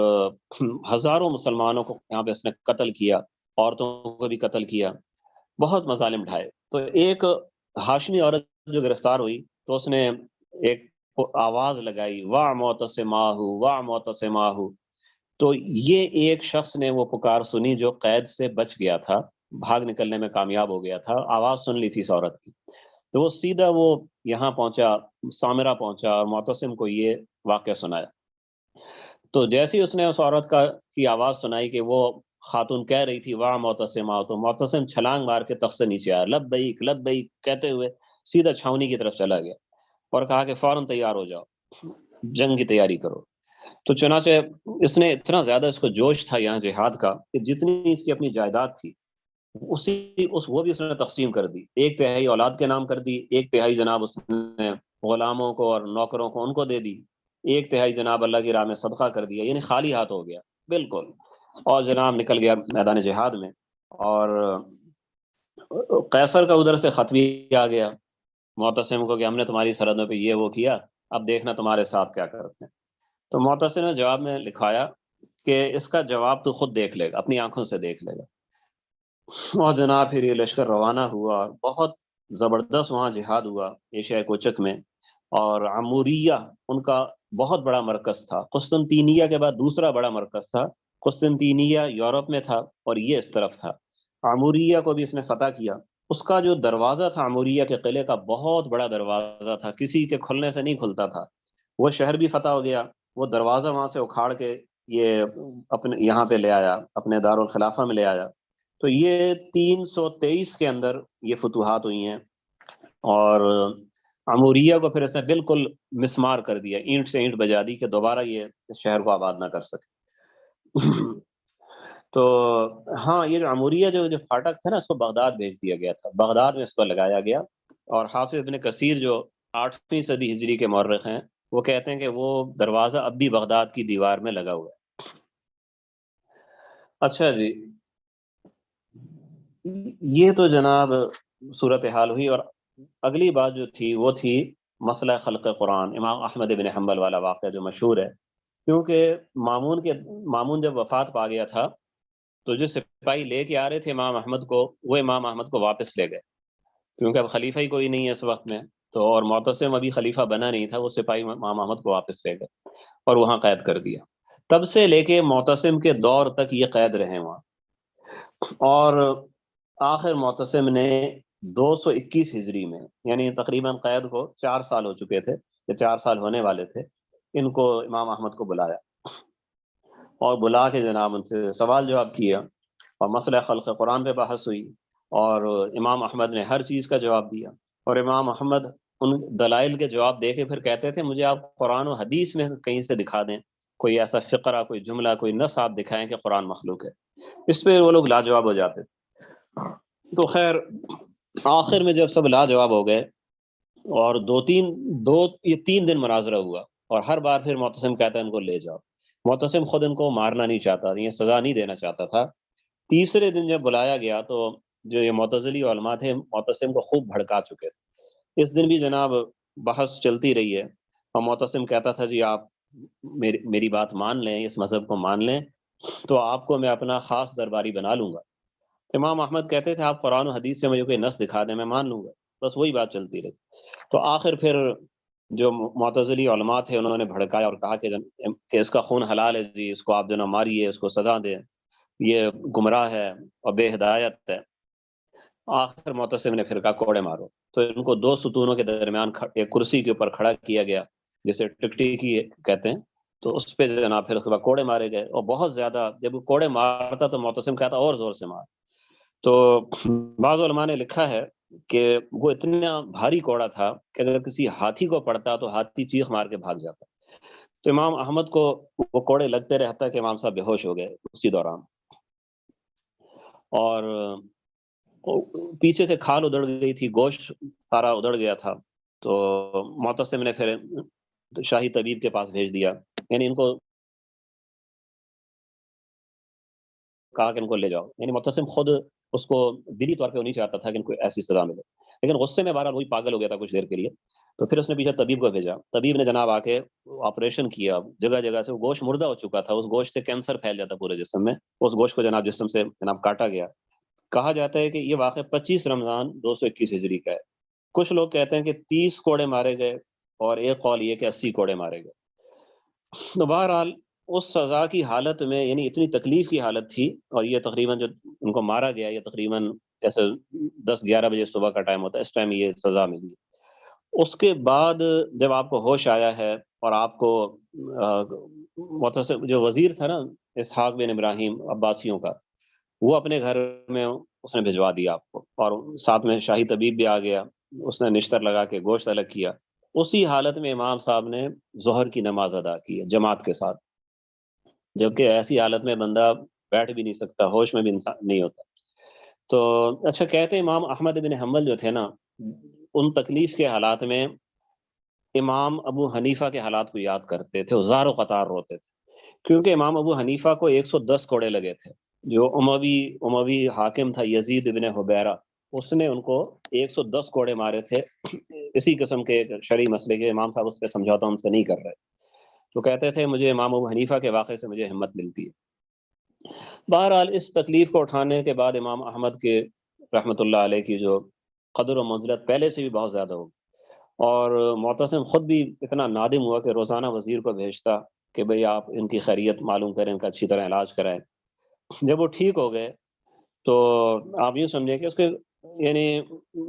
ہزاروں مسلمانوں کو یہاں پہ اس نے قتل کیا، عورتوں کو بھی قتل کیا، بہت مظالم ڈھائے۔ تو ایک ہاشمی عورت جو گرفتار ہوئی تو اس نے ایک آواز لگائی، واہ معتصماہ واہ معتصماہ۔ تو یہ ایک شخص نے وہ پکار سنی جو قید سے بچ گیا تھا، بھاگ نکلنے میں کامیاب ہو گیا تھا، آواز سن لی تھی اس عورت کی، تو وہ سیدھا وہ یہاں پہنچا، سامرا پہنچا اور معتصم کو یہ واقعہ سنایا۔ تو جیسے ہی اس نے اس عورت کی آواز سنائی کہ وہ خاتون کہہ رہی تھی واہ معتصمہ، تو معتصم چھلانگ مار کے تخت سے نیچے آیا، لبیک لبیک کہتے ہوئے سیدھا چھاونی کی طرف چلا گیا اور کہا کہ فوراً تیار ہو جاؤ، جنگ کی تیاری کرو۔ تو چنانچہ اس نے اتنا زیادہ اس کو جوش تھا یہاں جہاد کا کہ جتنی اس کی اپنی جائیداد تھی وہ بھی اس نے تقسیم کر دی، ایک تہائی اولاد کے نام کر دی، ایک تہائی جناب اس نے غلاموں کو اور نوکروں کو ان کو دے دی، ایک تہائی جناب اللہ کی راہ میں صدقہ کر دیا، یعنی خالی ہاتھ ہو گیا بالکل، اور جناب نکل گیا میدان جہاد میں۔ اور قیصر کا ادھر سے خط بھی آ گیا معتصم کو کہ ہم نے تمہاری سرحدوں پہ یہ وہ کیا، اب دیکھنا تمہارے ساتھ کیا کرتے ہیں۔ تو معتصم نے جواب میں لکھوایا کہ اس کا جواب تو خود دیکھ لے گا، اپنی آنکھوں سے دیکھ لے گا۔ اور جناب پھر یہ لشکر روانہ ہوا، بہت زبردست وہاں جہاد ہوا ایشیا کوچک میں، اور عموریہ ان کا بہت بڑا مرکز تھا، قسطنطینیہ کے بعد دوسرا بڑا مرکز تھا۔ قسطنطینیہ یورپ میں تھا اور یہ اس طرف تھا۔ عموریہ کو بھی اس نے فتح کیا۔ اس کا جو دروازہ تھا عموریہ کے قلعے کا، بہت بڑا دروازہ تھا، کسی کے کھلنے سے نہیں کھلتا تھا، وہ شہر بھی فتح ہو گیا، وہ دروازہ وہاں سے اکھاڑ کے یہ اپنے یہاں پہ لے آیا، اپنے دارالخلافہ میں لے آیا۔ تو یہ 323 کے اندر یہ فتوحات ہوئی ہیں، اور عموریہ کو پھر اس نے بالکل مسمار کر دیا، اینٹ سے اینٹ بجا دی کہ دوبارہ یہ اس شہر کو آباد نہ کر سکے۔ تو ہاں، یہ جو عموریہ جو فاٹک تھا نا، اس کو بغداد بھیج دیا گیا تھا، بغداد میں اس کو لگایا گیا۔ اور حافظ ابن کثیر جو 8ویں صدی ہجری کے مورخ ہیں، وہ کہتے ہیں کہ وہ دروازہ اب بھی بغداد کی دیوار میں لگا ہوا ہے۔ اچھا جی، یہ تو جناب صورتحال ہوئی، اور اگلی بات جو تھی وہ تھی مسئلہ خلق قرآن، امام احمد بن حنبل والا واقعہ جو مشہور ہے، کیونکہ مامون جب وفات پا گیا تھا تو جو سپاہی لے کے آ رہے تھے امام احمد کو، وہ امام احمد کو واپس لے گئے، کیونکہ اب خلیفہ ہی کوئی نہیں ہے اس وقت میں، تو اور معتصم ابھی خلیفہ بنا نہیں تھا، وہ سپاہی امام احمد کو واپس لے گئے اور وہاں قید کر دیا۔ تب سے لے کے معتصم کے دور تک یہ قید رہے وہاں، اور آخر معتصم نے 221 ہجری میں، یعنی تقریباً قید کو 4 سال ہو چکے تھے یا 4 سال ہونے والے تھے، ان کو امام احمد کو بلایا اور بلا کے جناب ان سے سوال جواب کیا، اور مسئلہ خلق قرآن پہ بحث ہوئی، اور امام احمد نے ہر چیز کا جواب دیا، اور امام احمد ان دلائل کے جواب دے کے پھر کہتے تھے مجھے آپ قرآن و حدیث میں کہیں سے دکھا دیں، کوئی ایسا فقرہ، کوئی جملہ، کوئی نص آپ دکھائیں کہ قرآن مخلوق ہے۔ اس پہ وہ لوگ لاجواب ہو جاتے۔ تو خیر آخر میں جب سب لاجواب ہو گئے، اور یہ 3 دن مناظرہ ہوا، اور ہر بار پھر معتصم کہتا ہے ان کو لے جاؤ۔ معتصم خود ان کو مارنا نہیں چاہتا، یہ سزا نہیں دینا چاہتا تھا۔ تیسرے دن جب بلایا گیا تو جو یہ معتزلی علماء تھے معتصم کو خوب بھڑکا چکے تھے۔ اس دن بھی جناب بحث چلتی رہی ہے، اور معتصم کہتا تھا جی آپ میری بات مان لیں، اس مذہب کو مان لیں تو آپ کو میں اپنا خاص درباری بنا لوں گا۔ امام احمد کہتے تھے آپ قرآن و حدیث سے مجھے کوئی نص دکھا دیں، میں مان لوں گا۔ بس وہی بات چلتی رہی۔ تو آخر پھر جو معتزلی علماء تھے انہوں نے بھڑکایا اور کہا کہ اس کا خون حلال ہے جی، اس کو آپ جو نا ماریے، اس کو سزا دیں، یہ گمراہ ہے اور بے ہدایت ہے۔ آخر معتصم نے پھر کہا کوڑے مارو، تو ان کو 2 ستونوں کے درمیان ایک کرسی کے اوپر کھڑا کیا گیا، جسے ٹکٹی کی کہتے ہیں، تو اس پہ جناب پھر اس کے بعد کوڑے مارے گئے، اور بہت زیادہ جب وہ کوڑے مارتا تو معتصم کہتا اور زور سے مار۔ تو بعض علماء نے لکھا ہے کہ وہ اتنا بھاری کوڑا تھا کہ اگر کسی ہاتھی کو پڑتا تو ہاتھی چیخ مار کے بھاگ جاتا۔ تو امام احمد کو وہ کوڑے لگتے رہتا کہ امام صاحب بے ہوش ہو گئے اسی دوران، اور پیچھے سے کھال ادڑ گئی تھی، گوشت سارا ادڑ گیا تھا۔ تو معتصم نے پھر شاہی طبیب کے پاس بھیج دیا، یعنی ان کو کہا کہ ان کو لے جاؤ، یعنی معتصم خود اس کو دلی طور پہ وہ نہیں چاہتا تھا کہ ان کو ایسی سزا ملے، لیکن غصے میں بہرحال وہی پاگل ہو گیا تھا کچھ دیر کے لیے۔ تو پھر اس نے پیچھے طبیب کو بھیجا، طبیب نے جناب آ کے آپریشن کیا، جگہ جگہ سے وہ گوشت مردہ ہو چکا تھا، اس گوشت سے کینسر پھیل جاتا پورے جسم میں، اس گوشت کو جناب جسم سے جناب کاٹا گیا۔ کہا جاتا ہے کہ یہ واقعہ 25 رمضان 221 ہجری کا ہے۔ کچھ لوگ کہتے ہیں کہ 30 کوڑے مارے گئے، اور ایک قول یہ کہ 80 کوڑے مارے گئے۔ تو بہرحال اس سزا کی حالت میں، یعنی اتنی تکلیف کی حالت تھی، اور یہ تقریباً جو ان کو مارا گیا، یہ تقریباً جیسے 10-11 بجے صبح کا ٹائم ہوتا ہے، اس ٹائم یہ سزا ملی۔ اس کے بعد جب آپ کو ہوش آیا ہے، اور آپ کو متصل جو وزیر تھا نا اسحاق بن ابراہیم عباسیوں کا، وہ اپنے گھر میں اس نے بھجوا دیا آپ کو، اور ساتھ میں شاہی طبیب بھی آ گیا، اس نے نشتر لگا کے گوشت الگ کیا۔ اسی حالت میں امام صاحب نے ظہر کی نماز ادا کی ہے جماعت کے ساتھ، جبکہ ایسی حالت میں بندہ بیٹھ بھی نہیں سکتا، ہوش میں بھی انسان نہیں ہوتا۔ تو اچھا، کہتے ہیں امام احمد بن حنبل جو تھے نا، ان تکلیف کے حالات میں امام ابو حنیفہ کے حالات کو یاد کرتے تھے، زار و قطار روتے تھے، کیونکہ امام ابو حنیفہ کو 110 کوڑے لگے تھے۔ جو اموی حاکم تھا یزید بن حبیرہ، اس نے ان کو 110 کوڑے مارے تھے، اسی قسم کے شرعی مسئلے کے امام صاحب اس پہ سمجھوتا ان سے نہیں کر رہے، تو کہتے تھے مجھے امام ابو حنیفہ کے واقعے سے مجھے ہمت ملتی ہے۔ بہرحال اس تکلیف کو اٹھانے کے بعد امام احمد کے رحمۃ اللہ علیہ کی جو قدر و منزلت پہلے سے بھی بہت زیادہ ہو، اور معتصم خود بھی اتنا نادم ہوا کہ روزانہ وزیر کو بھیجتا کہ بھئی آپ ان کی خیریت معلوم کریں، ان کا اچھی طرح علاج کرائیں۔ جب وہ ٹھیک ہو گئے تو آپ یوں سمجھیں کہ اس کے، یعنی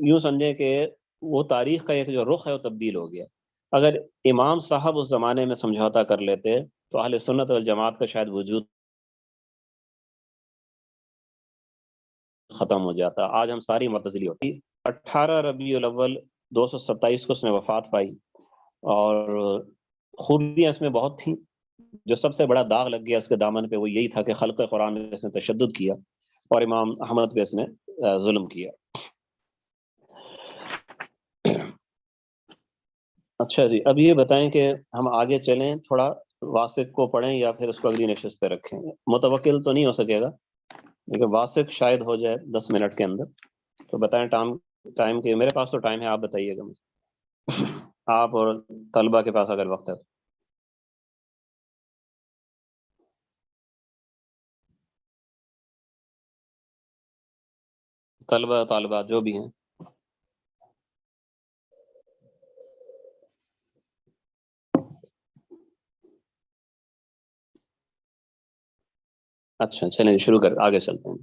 یوں سمجھیں کہ وہ تاریخ کا ایک جو رخ ہے وہ تبدیل ہو گیا۔ اگر امام صاحب اس زمانے میں سمجھوتا کر لیتے تو اہل سنت والجماعت کا شاید وجود ختم ہو جاتا، آج ہم ساری معتزلی ہوتی۔ 18 ربیع الاول 227 کو اس نے وفات پائی، اور خوبیاں اس میں بہت تھیں۔ جو سب سے بڑا داغ لگ گیا اس کے دامن پہ وہ یہی تھا کہ خلق قرآن میں اس نے تشدد کیا، اور امام احمد پہ اس نے ظلم کیا۔ اچھا جی، اب یہ بتائیں کہ ہم آگے چلیں، تھوڑا واسق کو پڑھیں یا پھر اس کو اگلی نشست پہ رکھیں؟ متوکل تو نہیں ہو سکے گا، لیکن واسق شاید ہو جائے 10 منٹ کے اندر۔ تو بتائیں ٹائم کے، میرے پاس تو ٹائم ہے، آپ بتائیے گا مجھے، آپ اور طلبہ کے پاس اگر وقت ہے تو۔ طلبہ طالبات جو بھی ہیں۔ اچھا چلیں شروع کر، آگے چلتے ہیں۔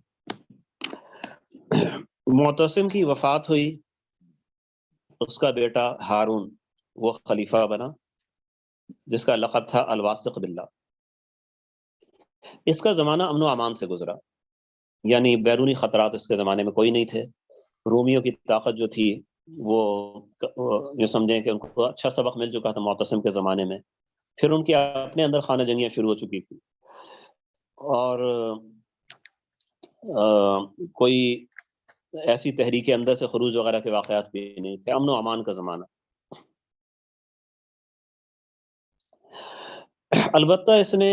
معتصم کی وفات ہوئی، اس کا بیٹا ہارون وہ خلیفہ بنا، جس کا لقب تھا الواسق باللہ۔ اس کا زمانہ امن و امان سے گزرا، یعنی بیرونی خطرات اس کے زمانے میں کوئی نہیں تھے۔ رومیوں کی طاقت جو تھی وہ جو سمجھیں کہ ان کو اچھا سبق مل چکا تھا معتصم کے زمانے میں، پھر ان کی اپنے اندر خانہ جنگیاں شروع ہو چکی تھی، اور کوئی ایسی تحریک اندر سے خروج وغیرہ کے واقعات بھی نہیں تھے، امن و امان کا زمانہ۔ البتہ اس نے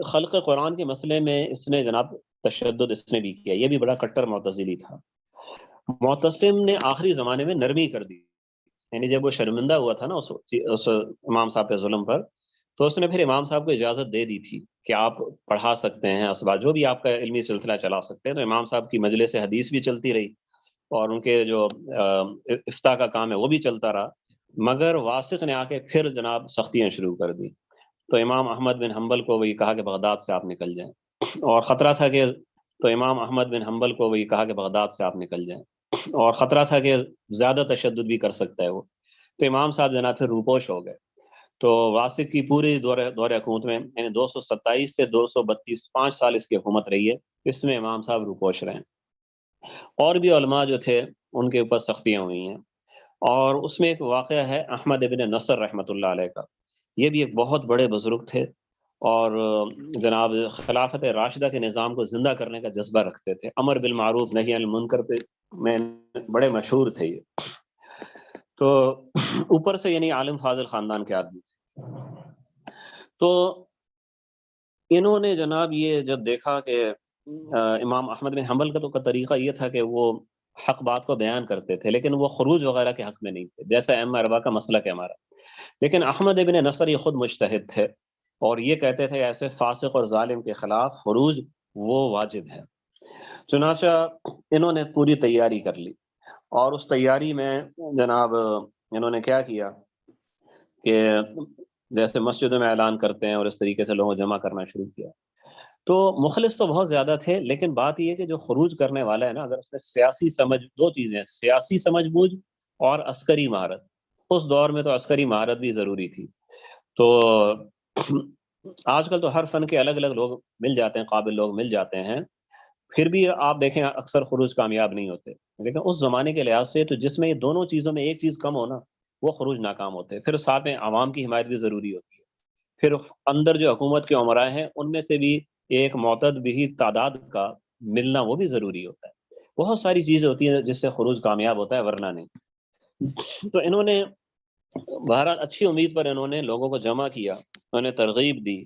خلق قرآن کے مسئلے میں اس نے جناب تشدد اس نے بھی کیا، یہ بھی بڑا کٹر معتزلی تھا۔ معتصم نے آخری زمانے میں نرمی کر دی، یعنی جب وہ شرمندہ ہوا تھا نا اس امام صاحب پہ ظلم پر، تو اس نے پھر امام صاحب کو اجازت دے دی تھی کہ آپ پڑھا سکتے ہیں اسباب، جو بھی آپ کا علمی سلسلہ چلا سکتے ہیں۔ تو امام صاحب کی مجلس حدیث بھی چلتی رہی، اور ان کے جو افتاء کا کام ہے وہ بھی چلتا رہا، مگر واسق نے آ کے پھر جناب سختیاں شروع کر دی۔ تو امام احمد بن حنبل کو وہی کہا کہ بغداد سے آپ نکل جائیں، اور خطرہ تھا کہ تو امام احمد بن حنبل کو وہی کہا کہ بغداد سے آپ نکل جائیں، اور خطرہ تھا کہ زیادہ تشدد بھی کر سکتا ہے وہ۔ تو امام صاحب جناب پھر روپوش ہو گئے۔ تو واسق کی پوری دور حکومت میں، یعنی 227 سے 232 5 سال اس کی حکومت رہی ہے، اس میں امام صاحب روپوش رہے۔ اور بھی علماء جو تھے ان کے اوپر سختیاں ہوئی ہیں، اور اس میں ایک واقعہ ہے احمد ابن نصر رحمۃ اللہ علیہ کا۔ یہ بھی ایک بہت بڑے بزرگ تھے، اور جناب خلافت راشدہ کے نظام کو زندہ کرنے کا جذبہ رکھتے تھے، امر بالمعروف نہی عن المنکر پہ میں بڑے مشہور تھے یہ۔ تو اوپر سے یعنی عالم فاضل خاندان کے آدمی تھے۔ تو انہوں نے جناب یہ جب دیکھا کہ امام احمد بن حنبل کا تو کا طریقہ یہ تھا کہ وہ حق بات کو بیان کرتے تھے، لیکن وہ خروج وغیرہ کے حق میں نہیں تھے، جیسا ائمہ 4 کا مسلک ہے ہمارا. لیکن احمد ابن نصر یہ خود مجتہد تھے اور یہ کہتے تھے ایسے فاسق اور ظالم کے خلاف خروج وہ واجب ہے. چنانچہ انہوں نے پوری تیاری کر لی، اور اس تیاری میں جناب انہوں نے کیا کیا کہ جیسے مسجدوں میں اعلان کرتے ہیں اور اس طریقے سے لوگوں کو جمع کرنا شروع کیا. تو مخلص تو بہت زیادہ تھے، لیکن بات یہ ہے کہ جو خروج کرنے والا ہے نا، اگر اس میں سیاسی سمجھ، دو چیزیں، سیاسی سمجھ بوجھ اور عسکری مہارت. اس دور میں تو عسکری مہارت بھی ضروری تھی. تو آج کل تو ہر فن کے الگ الگ لوگ مل جاتے ہیں، قابل لوگ مل جاتے ہیں، پھر بھی آپ دیکھیں اکثر خروج کامیاب نہیں ہوتے. لیکن اس زمانے کے لحاظ سے تو جس میں یہ دونوں چیزوں میں ایک چیز کم ہو نا، وہ خروج ناکام ہوتے ہیں. پھر ساتھ میں عوام کی حمایت بھی ضروری ہوتی ہے. پھر اندر جو حکومت کے عمرائے ہیں ان میں سے بھی ایک معتد بھی تعداد کا ملنا وہ بھی ضروری ہوتا ہے. بہت ساری چیزیں ہوتی ہیں جس سے خروج کامیاب ہوتا ہے، ورنہ نہیں. تو انہوں نے بہرحال اچھی امید پر انہوں نے لوگوں کو جمع کیا، انہوں نے ترغیب دی،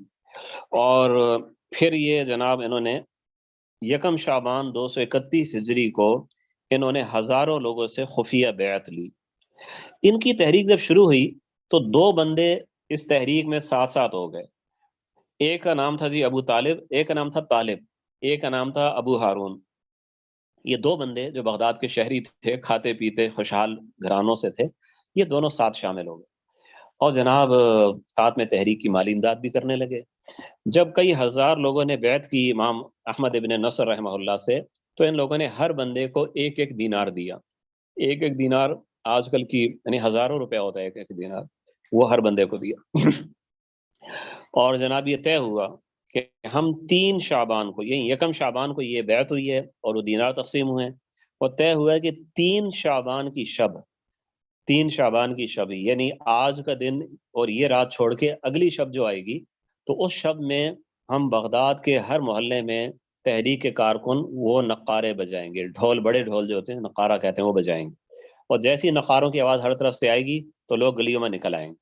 اور پھر یہ جناب انہوں نے 1 شعبان 231 ہجری کو انہوں نے ہزاروں لوگوں سے خفیہ بیعت لی. ان کی تحریک جب شروع ہوئی تو 2 بندے اس تحریک میں ساتھ ساتھ ہو گئے. ایک کا نام تھا جی ابو طالب، ایک کا نام تھا طالب، ایک کا نام تھا ابو ہارون. یہ 2 بندے جو بغداد کے شہری تھے، کھاتے پیتے خوشحال گھرانوں سے تھے، یہ دونوں ساتھ شامل ہو گئے اور جناب ساتھ میں تحریک کی مالی امداد بھی کرنے لگے. جب کئی ہزار لوگوں نے بیعت کی امام احمد ابن نصر رحمہ اللہ سے، تو ان لوگوں نے ہر بندے کو 1 دینار دیا. 1 دینار آج کل کی یعنی ہزاروں روپے ہوتا ہے 1 دینار، وہ ہر بندے کو دیا. اور جناب یہ طے ہوا کہ ہم 3 شعبان کو، یعنی 1 شعبان کو یہ بیعت ہوئی ہے اور وہ دینار تقسیم ہوئے ہیں، اور طے ہوا ہے کہ 3 شعبان کی شب، 3 شعبان کی شب یعنی آج کا دن اور یہ رات چھوڑ کے اگلی شب جو آئے گی، تو اس شب میں ہم بغداد کے ہر محلے میں تحریک کے کارکن وہ نقارے بجائیں گے. ڈھول، بڑے ڈھول جو ہوتے ہیں نقارہ کہتے ہیں، وہ بجائیں گے. اور جیسی نقاروں کی آواز ہر طرف سے آئے گی تو لوگ گلیوں میں نکل آئیں گے،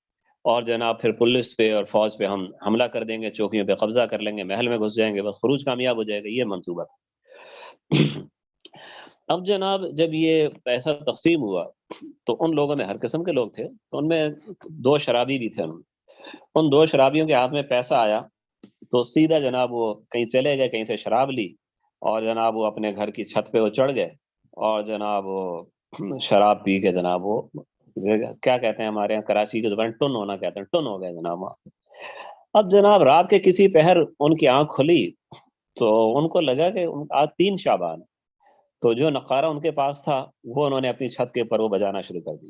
اور جناب پھر پولیس پہ اور فوج پہ ہم حملہ کر دیں گے، چوکیوں پہ قبضہ کر لیں گے، محل میں گھس جائیں گے، بس خروج کامیاب ہو جائے گا. یہ منصوبہ تھا. اب جناب جب یہ پیسہ تقسیم ہوا تو ان لوگوں میں ہر قسم کے لوگ تھے، تو ان میں 2 شرابی بھی تھے. ان 2 شرابیوں کے ہاتھ میں پیسہ آیا تو سیدھا جناب وہ کہیں چلے گئے، کہیں سے شراب لی، اور جناب وہ اپنے گھر کی چھت پہ وہ چڑھ گئے، اور جناب وہ شراب پی کے جناب وہ کیا کہتے ہیں ہمارے یہاں کراچی کی زبان ٹن ہونا کہتے ہیں، ٹن ہو گئے جناب وہاں. اب جناب رات کے کسی پہر ان کی آنکھ کھلی تو ان کو لگا کہ آج 3 شعبان. تو جو نقارہ ان کے پاس تھا وہ انہوں نے اپنی چھت کے اوپر وہ بجانا شروع کر دی.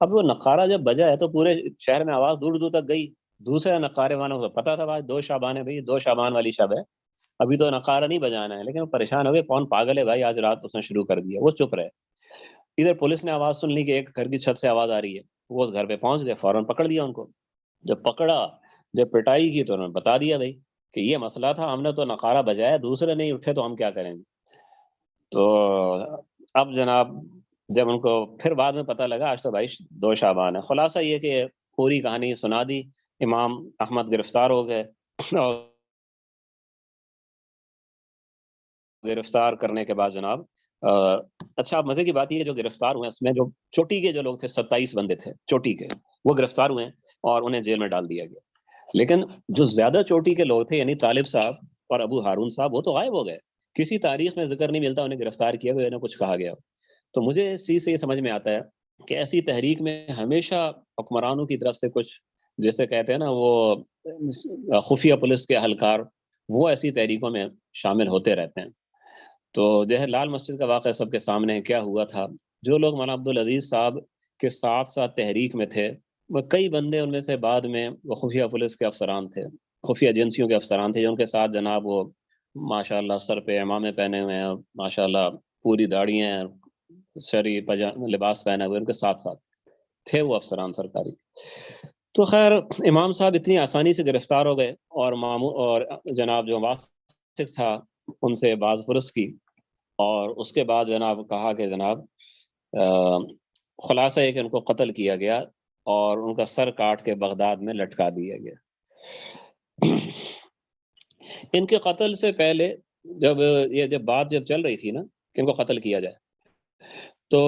اب وہ نقارہ جب بجا ہے تو پورے شہر میں آواز دور دور تک گئی. دوسرے نقارے والوں کو پتا تھا آج 2 شعبان ہے، بھائی 2 شعبان والی شب ہے، ابھی تو نقارہ نہیں بجانا ہے. لیکن وہ پریشان ہو گئے، کون پاگل ہے بھائی، آج رات اس نے شروع کر دیا. وہ چپ رہے. ادھر پولیس نے آواز سن لی کہ ایک گھر کی چھت سے آواز آ رہی ہے، وہ اس گھر پہ پہنچ گئے، فوراً پکڑ لیا ان کو. جب پکڑا، جب پٹائی کی تو انہوں نے بتا دیا بھائی کہ یہ مسئلہ تھا، ہم نے تو نقارہ بجایا، دوسرے نہیں اٹھے تو ہم کیا کریں گے. تو اب جناب جب ان کو پھر بعد میں پتہ لگا آج تو بھائی 2 شعبان ہے. خلاصہ یہ کہ پوری کہانی سنا دی. امام احمد گرفتار ہو گئے، اور گرفتار کرنے کے بعد جناب اچھا مزے کی بات یہ ہے جو گرفتار ہوئے اس میں جو چوٹی کے جو لوگ تھے 27 بندے تھے چوٹی کے، وہ گرفتار ہوئے اور انہیں جیل میں ڈال دیا گیا. لیکن جو زیادہ چوٹی کے لوگ تھے یعنی طالب صاحب اور ابو ہارون صاحب، وہ تو غائب ہو گئے. کسی تاریخ میں ذکر نہیں ملتا انہیں گرفتار کیا گیا، انہیں کچھ کہا گیا. تو مجھے اس چیز سے یہ سمجھ میں آتا ہے کہ ایسی تحریک میں ہمیشہ حکمرانوں کی طرف سے کچھ، جیسے کہتے ہیں نا وہ خفیہ پولیس کے اہلکار، وہ ایسی تحریکوں میں شامل ہوتے رہتے ہیں. تو جو ہے لال مسجد کا واقعہ سب کے سامنے کیا ہوا تھا. جو لوگ مولانا عبدالعزیز صاحب کے ساتھ ساتھ تحریک میں تھے، وہ کئی بندے ان میں سے بعد میں وہ خفیہ پولیس کے افسران تھے، خفیہ ایجنسیوں کے افسران تھے، جو ان کے ساتھ جناب وہ ماشاء اللہ سر پہ امامے پہنے ہوئے ہیں، ماشاء اللہ پوری داڑھی ہیں، شرعی لباس پہنے ہوئے، ان کے ساتھ ساتھ تھے وہ افسران سرکاری. تو خیر امام صاحب اتنی آسانی سے گرفتار ہو گئے، اور جناب جو واسق تھا ان سے باز پرس کی، اور اس کے بعد جناب کہا کہ جناب خلاصہ ہے کہ ان کو قتل کیا گیا اور ان کا سر کاٹ کے بغداد میں لٹکا دیا گیا. ان کے قتل سے پہلے جب بات چل رہی تھی نا کہ ان کو قتل کیا جائے، تو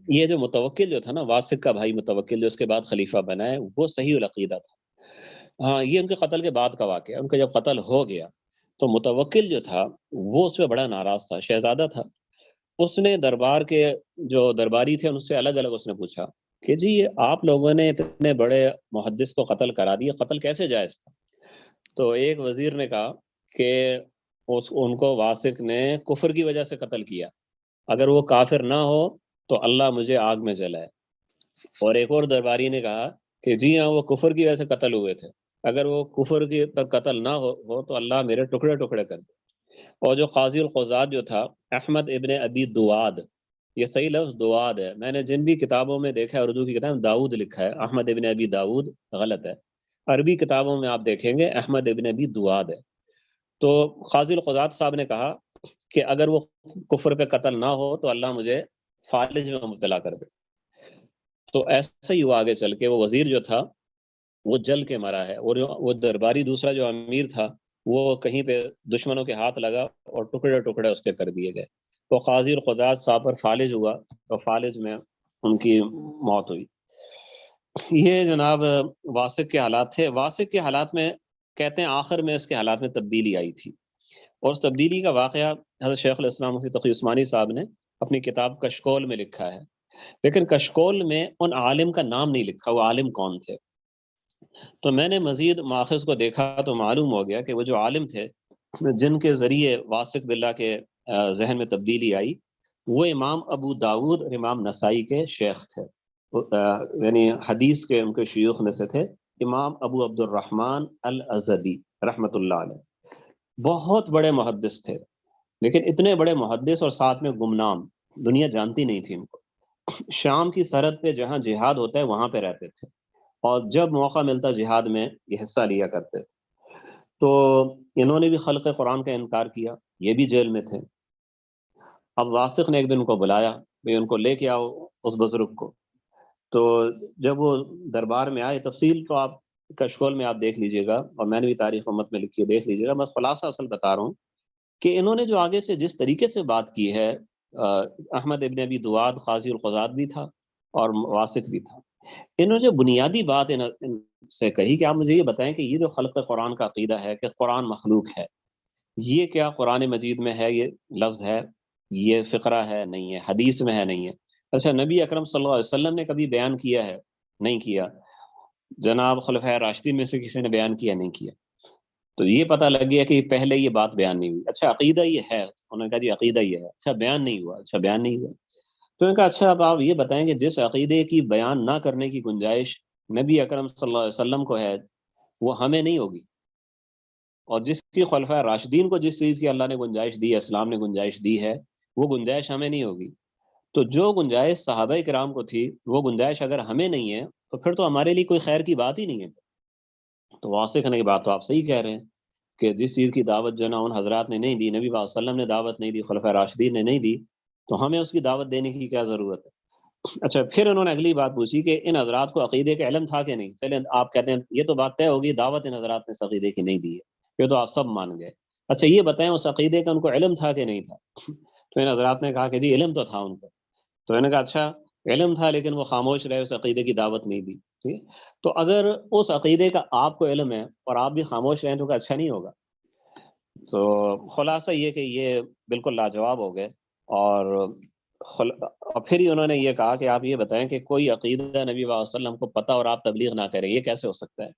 یہ جو متوکل جو تھا نا، واسق کا بھائی متوکل جو اس کے بعد خلیفہ بنا ہے، وہ صحیح العقیدہ تھا۔ ہاں، یہ ان کے قتل کے بعد کا واقعہ ہے۔ ان کا جب قتل ہو گیا تو متوکل جو تھا وہ اس پہ بڑا ناراض تھا، شہزادہ تھا۔ اس نے دربار کے جو درباری تھے ان سے الگ الگ اس نے پوچھا کہ جی یہ آپ لوگوں نے اتنے بڑے محدث کو قتل کرا دیا، قتل کیسے جائز تھا؟ تو ایک وزیر نے کہا کہ ان کو واسق نے کفر کی وجہ سے قتل کیا، اگر وہ کافر نہ ہو تو اللہ مجھے آگ میں جلائے۔ اور ایک اور درباری نے کہا کہ جی ہاں وہ کفر کی وجہ سے قتل ہوئے تھے، اگر وہ کفر کی پر قتل نہ ہو تو اللہ میرے ٹکڑے ٹکڑے کر دے۔ اور جو قاضی القضات جو تھا احمد ابن ابی دواد، یہ صحیح لفظ دواد ہے، میں نے جن بھی کتابوں میں دیکھا ہے اردو کی کتاب داؤد لکھا ہے، احمد ابن ابی داؤد غلط ہے، عربی کتابوں میں آپ دیکھیں گے احمد ابن ابی دواد ہے۔ تو قاضی القضات صاحب نے کہا کہ اگر وہ کفر پہ قتل نہ ہو تو اللہ مجھے فالج میں مبتلا کر دے۔ تو ایسا ہی ہوا، آگے چل کے وہ وزیر جو تھا وہ جل کے مرا ہے، اور وہ درباری دوسرا جو امیر تھا وہ کہیں پہ دشمنوں کے ہاتھ لگا اور ٹکڑے ٹکڑے اس کے کر دیے گئے۔ تو قاضی القضات صاحب پر فالج ہوا اور فالج میں ان کی موت ہوئی۔ یہ جناب واسق کے حالات تھے۔ واسق کے حالات میں کہتے ہیں آخر میں اس کے حالات میں تبدیلی آئی تھی، اور اس تبدیلی کا واقعہ حضرت شیخ الاسلام مفتی تقی عثمانی صاحب نے اپنی کتاب کشکول میں لکھا ہے، لیکن کشکول میں ان عالم کا نام نہیں لکھا، وہ عالم کون تھے۔ تو میں نے مزید ماخذ کو دیکھا تو معلوم ہو گیا کہ وہ جو عالم تھے جن کے ذریعے واسق باللہ کے ذہن میں تبدیلی آئی، وہ امام ابو داود اور امام نسائی کے شیخ تھے، یعنی حدیث کے ان کے شیوخ میں سے تھے امام ابو عبد الرحمن الازدی رحمۃ اللہ علیہ۔ بہت بڑے محدث تھے، لیکن اتنے بڑے محدث اور ساتھ میں گمنام، دنیا جانتی نہیں تھی ان کو۔ شام کی سرحد پہ جہاں جہاد ہوتا ہے وہاں پہ رہتے تھے، اور جب موقع ملتا جہاد میں یہ حصہ لیا کرتے۔ تو انہوں نے بھی خلق قرآن کا انکار کیا، یہ بھی جیل میں تھے۔ اب واسق نے ایک دن کو بلایا، بھئی ان کو لے کے آؤ اس بزرگ کو۔ تو جب وہ دربار میں آئے، تفصیل تو آپ کشکول میں آپ دیکھ لیجئے گا، اور میں نے بھی تاریخ امت میں لکھی ہے، دیکھ لیجئے گا، میں خلاصہ اصل بتا رہا ہوں کہ انہوں نے جو آگے سے جس طریقے سے بات کی ہے، احمد ابن ابی دواد قاضی القضات بھی تھا اور واسق بھی تھا، انہوں نے جو بنیادی بات ان سے کہی کہ آپ مجھے یہ بتائیں کہ یہ جو خلق قرآن کا عقیدہ ہے کہ قرآن مخلوق ہے، یہ کیا قرآن مجید میں ہے؟ یہ لفظ ہے، یہ فقرہ ہے نہیں ہے، حدیث میں ہے نہیں ہے؟ اچھا نبی اکرم صلی اللہ علیہ وسلم نے کبھی بیان کیا ہے؟ نہیں کیا۔ جناب خلفۂ راشدین میں سے کسی نے بیان کیا؟ نہیں کیا۔ تو یہ پتہ لگ گیا کہ پہلے یہ بات بیان نہیں ہوئی۔ اچھا عقیدہ یہ ہے، انہوں نے کہا جی عقیدہ یہ ہے، اچھا بیان نہیں ہوا، اچھا بیان نہیں ہوا۔ تو انہوں نے کہا اچھا اب آپ یہ بتائیں کہ جس عقیدے کی بیان نہ کرنے کی گنجائش نبی اکرم صلی اللہ علیہ وسلم کو ہے، وہ ہمیں نہیں ہوگی، اور جس کی خلفۂ راشدین کو جس چیز کی اللہ نے گنجائش دی ہے، اسلام نے گنجائش دی ہے، وہ گنجائش ہمیں نہیں ہوگی۔ تو جو گنجائش صحابہ کرام کو تھی وہ گنجائش اگر ہمیں نہیں ہے تو پھر تو ہمارے لیے کوئی خیر کی بات ہی نہیں ہے۔ تو واسق نے کی بات تو آپ صحیح کہہ رہے ہیں کہ جس چیز کی دعوت جو ہے نا ان حضرات نے نہیں دی، نبی صلی اللہ علیہ وسلم نے دعوت نہیں دی، خلفۂ راشدین نے نہیں دی، تو ہمیں اس کی دعوت دینے کی کیا ضرورت ہے؟ اچھا پھر انہوں نے اگلی بات پوچھی کہ ان حضرات کو عقیدے کا علم تھا کہ نہیں؟ چلیں آپ کہتے ہیں یہ تو بات طے ہوگی، دعوت ان حضرات نے اس عقیدے کی نہیں دی ہے، یہ تو آپ سب مان گئے۔ اچھا یہ بتائیں اس عقیدے کا ان کو علم تھا کہ نہیں تھا؟ تو ان حضرات نے کہا کہ جی علم تو تھا ان کو۔ تو انہوں نے کہا اچھا علم تھا لیکن وہ خاموش رہے، اس عقیدے کی دعوت نہیں دی، ٹھیک ہے؟ تو اگر اس عقیدے کا آپ کو علم ہے اور آپ بھی خاموش رہیں تو کیا اچھا نہیں ہوگا؟ تو خلاصہ یہ کہ یہ بالکل لاجواب ہو گئے، اور اور پھر ہی انہوں نے یہ کہا کہ آپ یہ بتائیں کہ کوئی عقیدہ نبی صلی اللہ علیہ وسلم کو پتہ اور آپ تبلیغ نہ کریں، یہ کیسے ہو سکتا ہے؟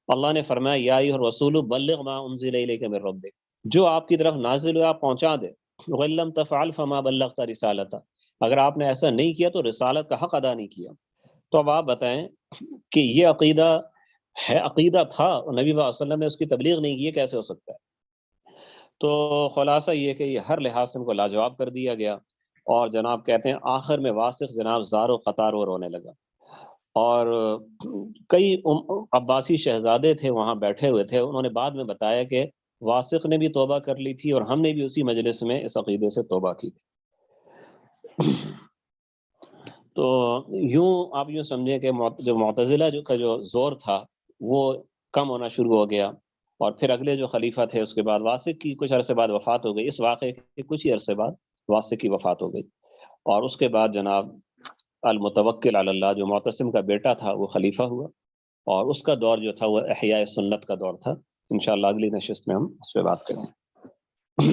اللہ نے فرمایا یا ایھا الرسول بلغ ما انزل الیک من ربک، جو آپ کی طرف نازل ہوا آپ پہنچا دے، وَإِن لَّمْ تَفْعَلْ فَمَا بَلَّغْتَ رِسَالَتَهُ، اگر آپ نے ایسا نہیں کیا تو رسالت کا حق ادا نہیں کیا۔ تو اب آپ بتائیں کہ یہ عقیدہ ہے، عقیدہ تھا اور نبی صلی اللہ علیہ وسلم نے اس کی تبلیغ نہیں کی، یہ کیسے ہو سکتا ہے؟ تو خلاصہ یہ کہ یہ ہر لحاظ سے ان کو لاجواب کر دیا گیا، اور جناب کہتے ہیں آخر میں واسق جناب زار و قطار و رونے لگا، اور کئی عباسی شہزادے تھے وہاں بیٹھے ہوئے تھے، انہوں نے بعد میں بتایا کہ واسق نے بھی توبہ کر لی تھی اور ہم نے بھی اسی مجلس میں اس عقیدے سے توبہ کی تھی۔ تو یوں آپ یوں سمجھیں کہ جو معتزلہ کا جو زور تھا وہ کم ہونا شروع ہو گیا، اور پھر اگلے جو خلیفہ تھے اس کے بعد واسق کی کچھ عرصے بعد وفات ہو گئی، اس واقعے کے کچھ ہی عرصے بعد واسق کی وفات ہو گئی۔ اور اس کے بعد جناب المتوکل علی اللہ جو معتصم کا بیٹا تھا وہ خلیفہ ہوا، اور اس کا دور جو تھا وہ احیاء سنت کا دور تھا۔ انشاءاللہ اگلی نشست میں ہم اس پہ بات کریں گے۔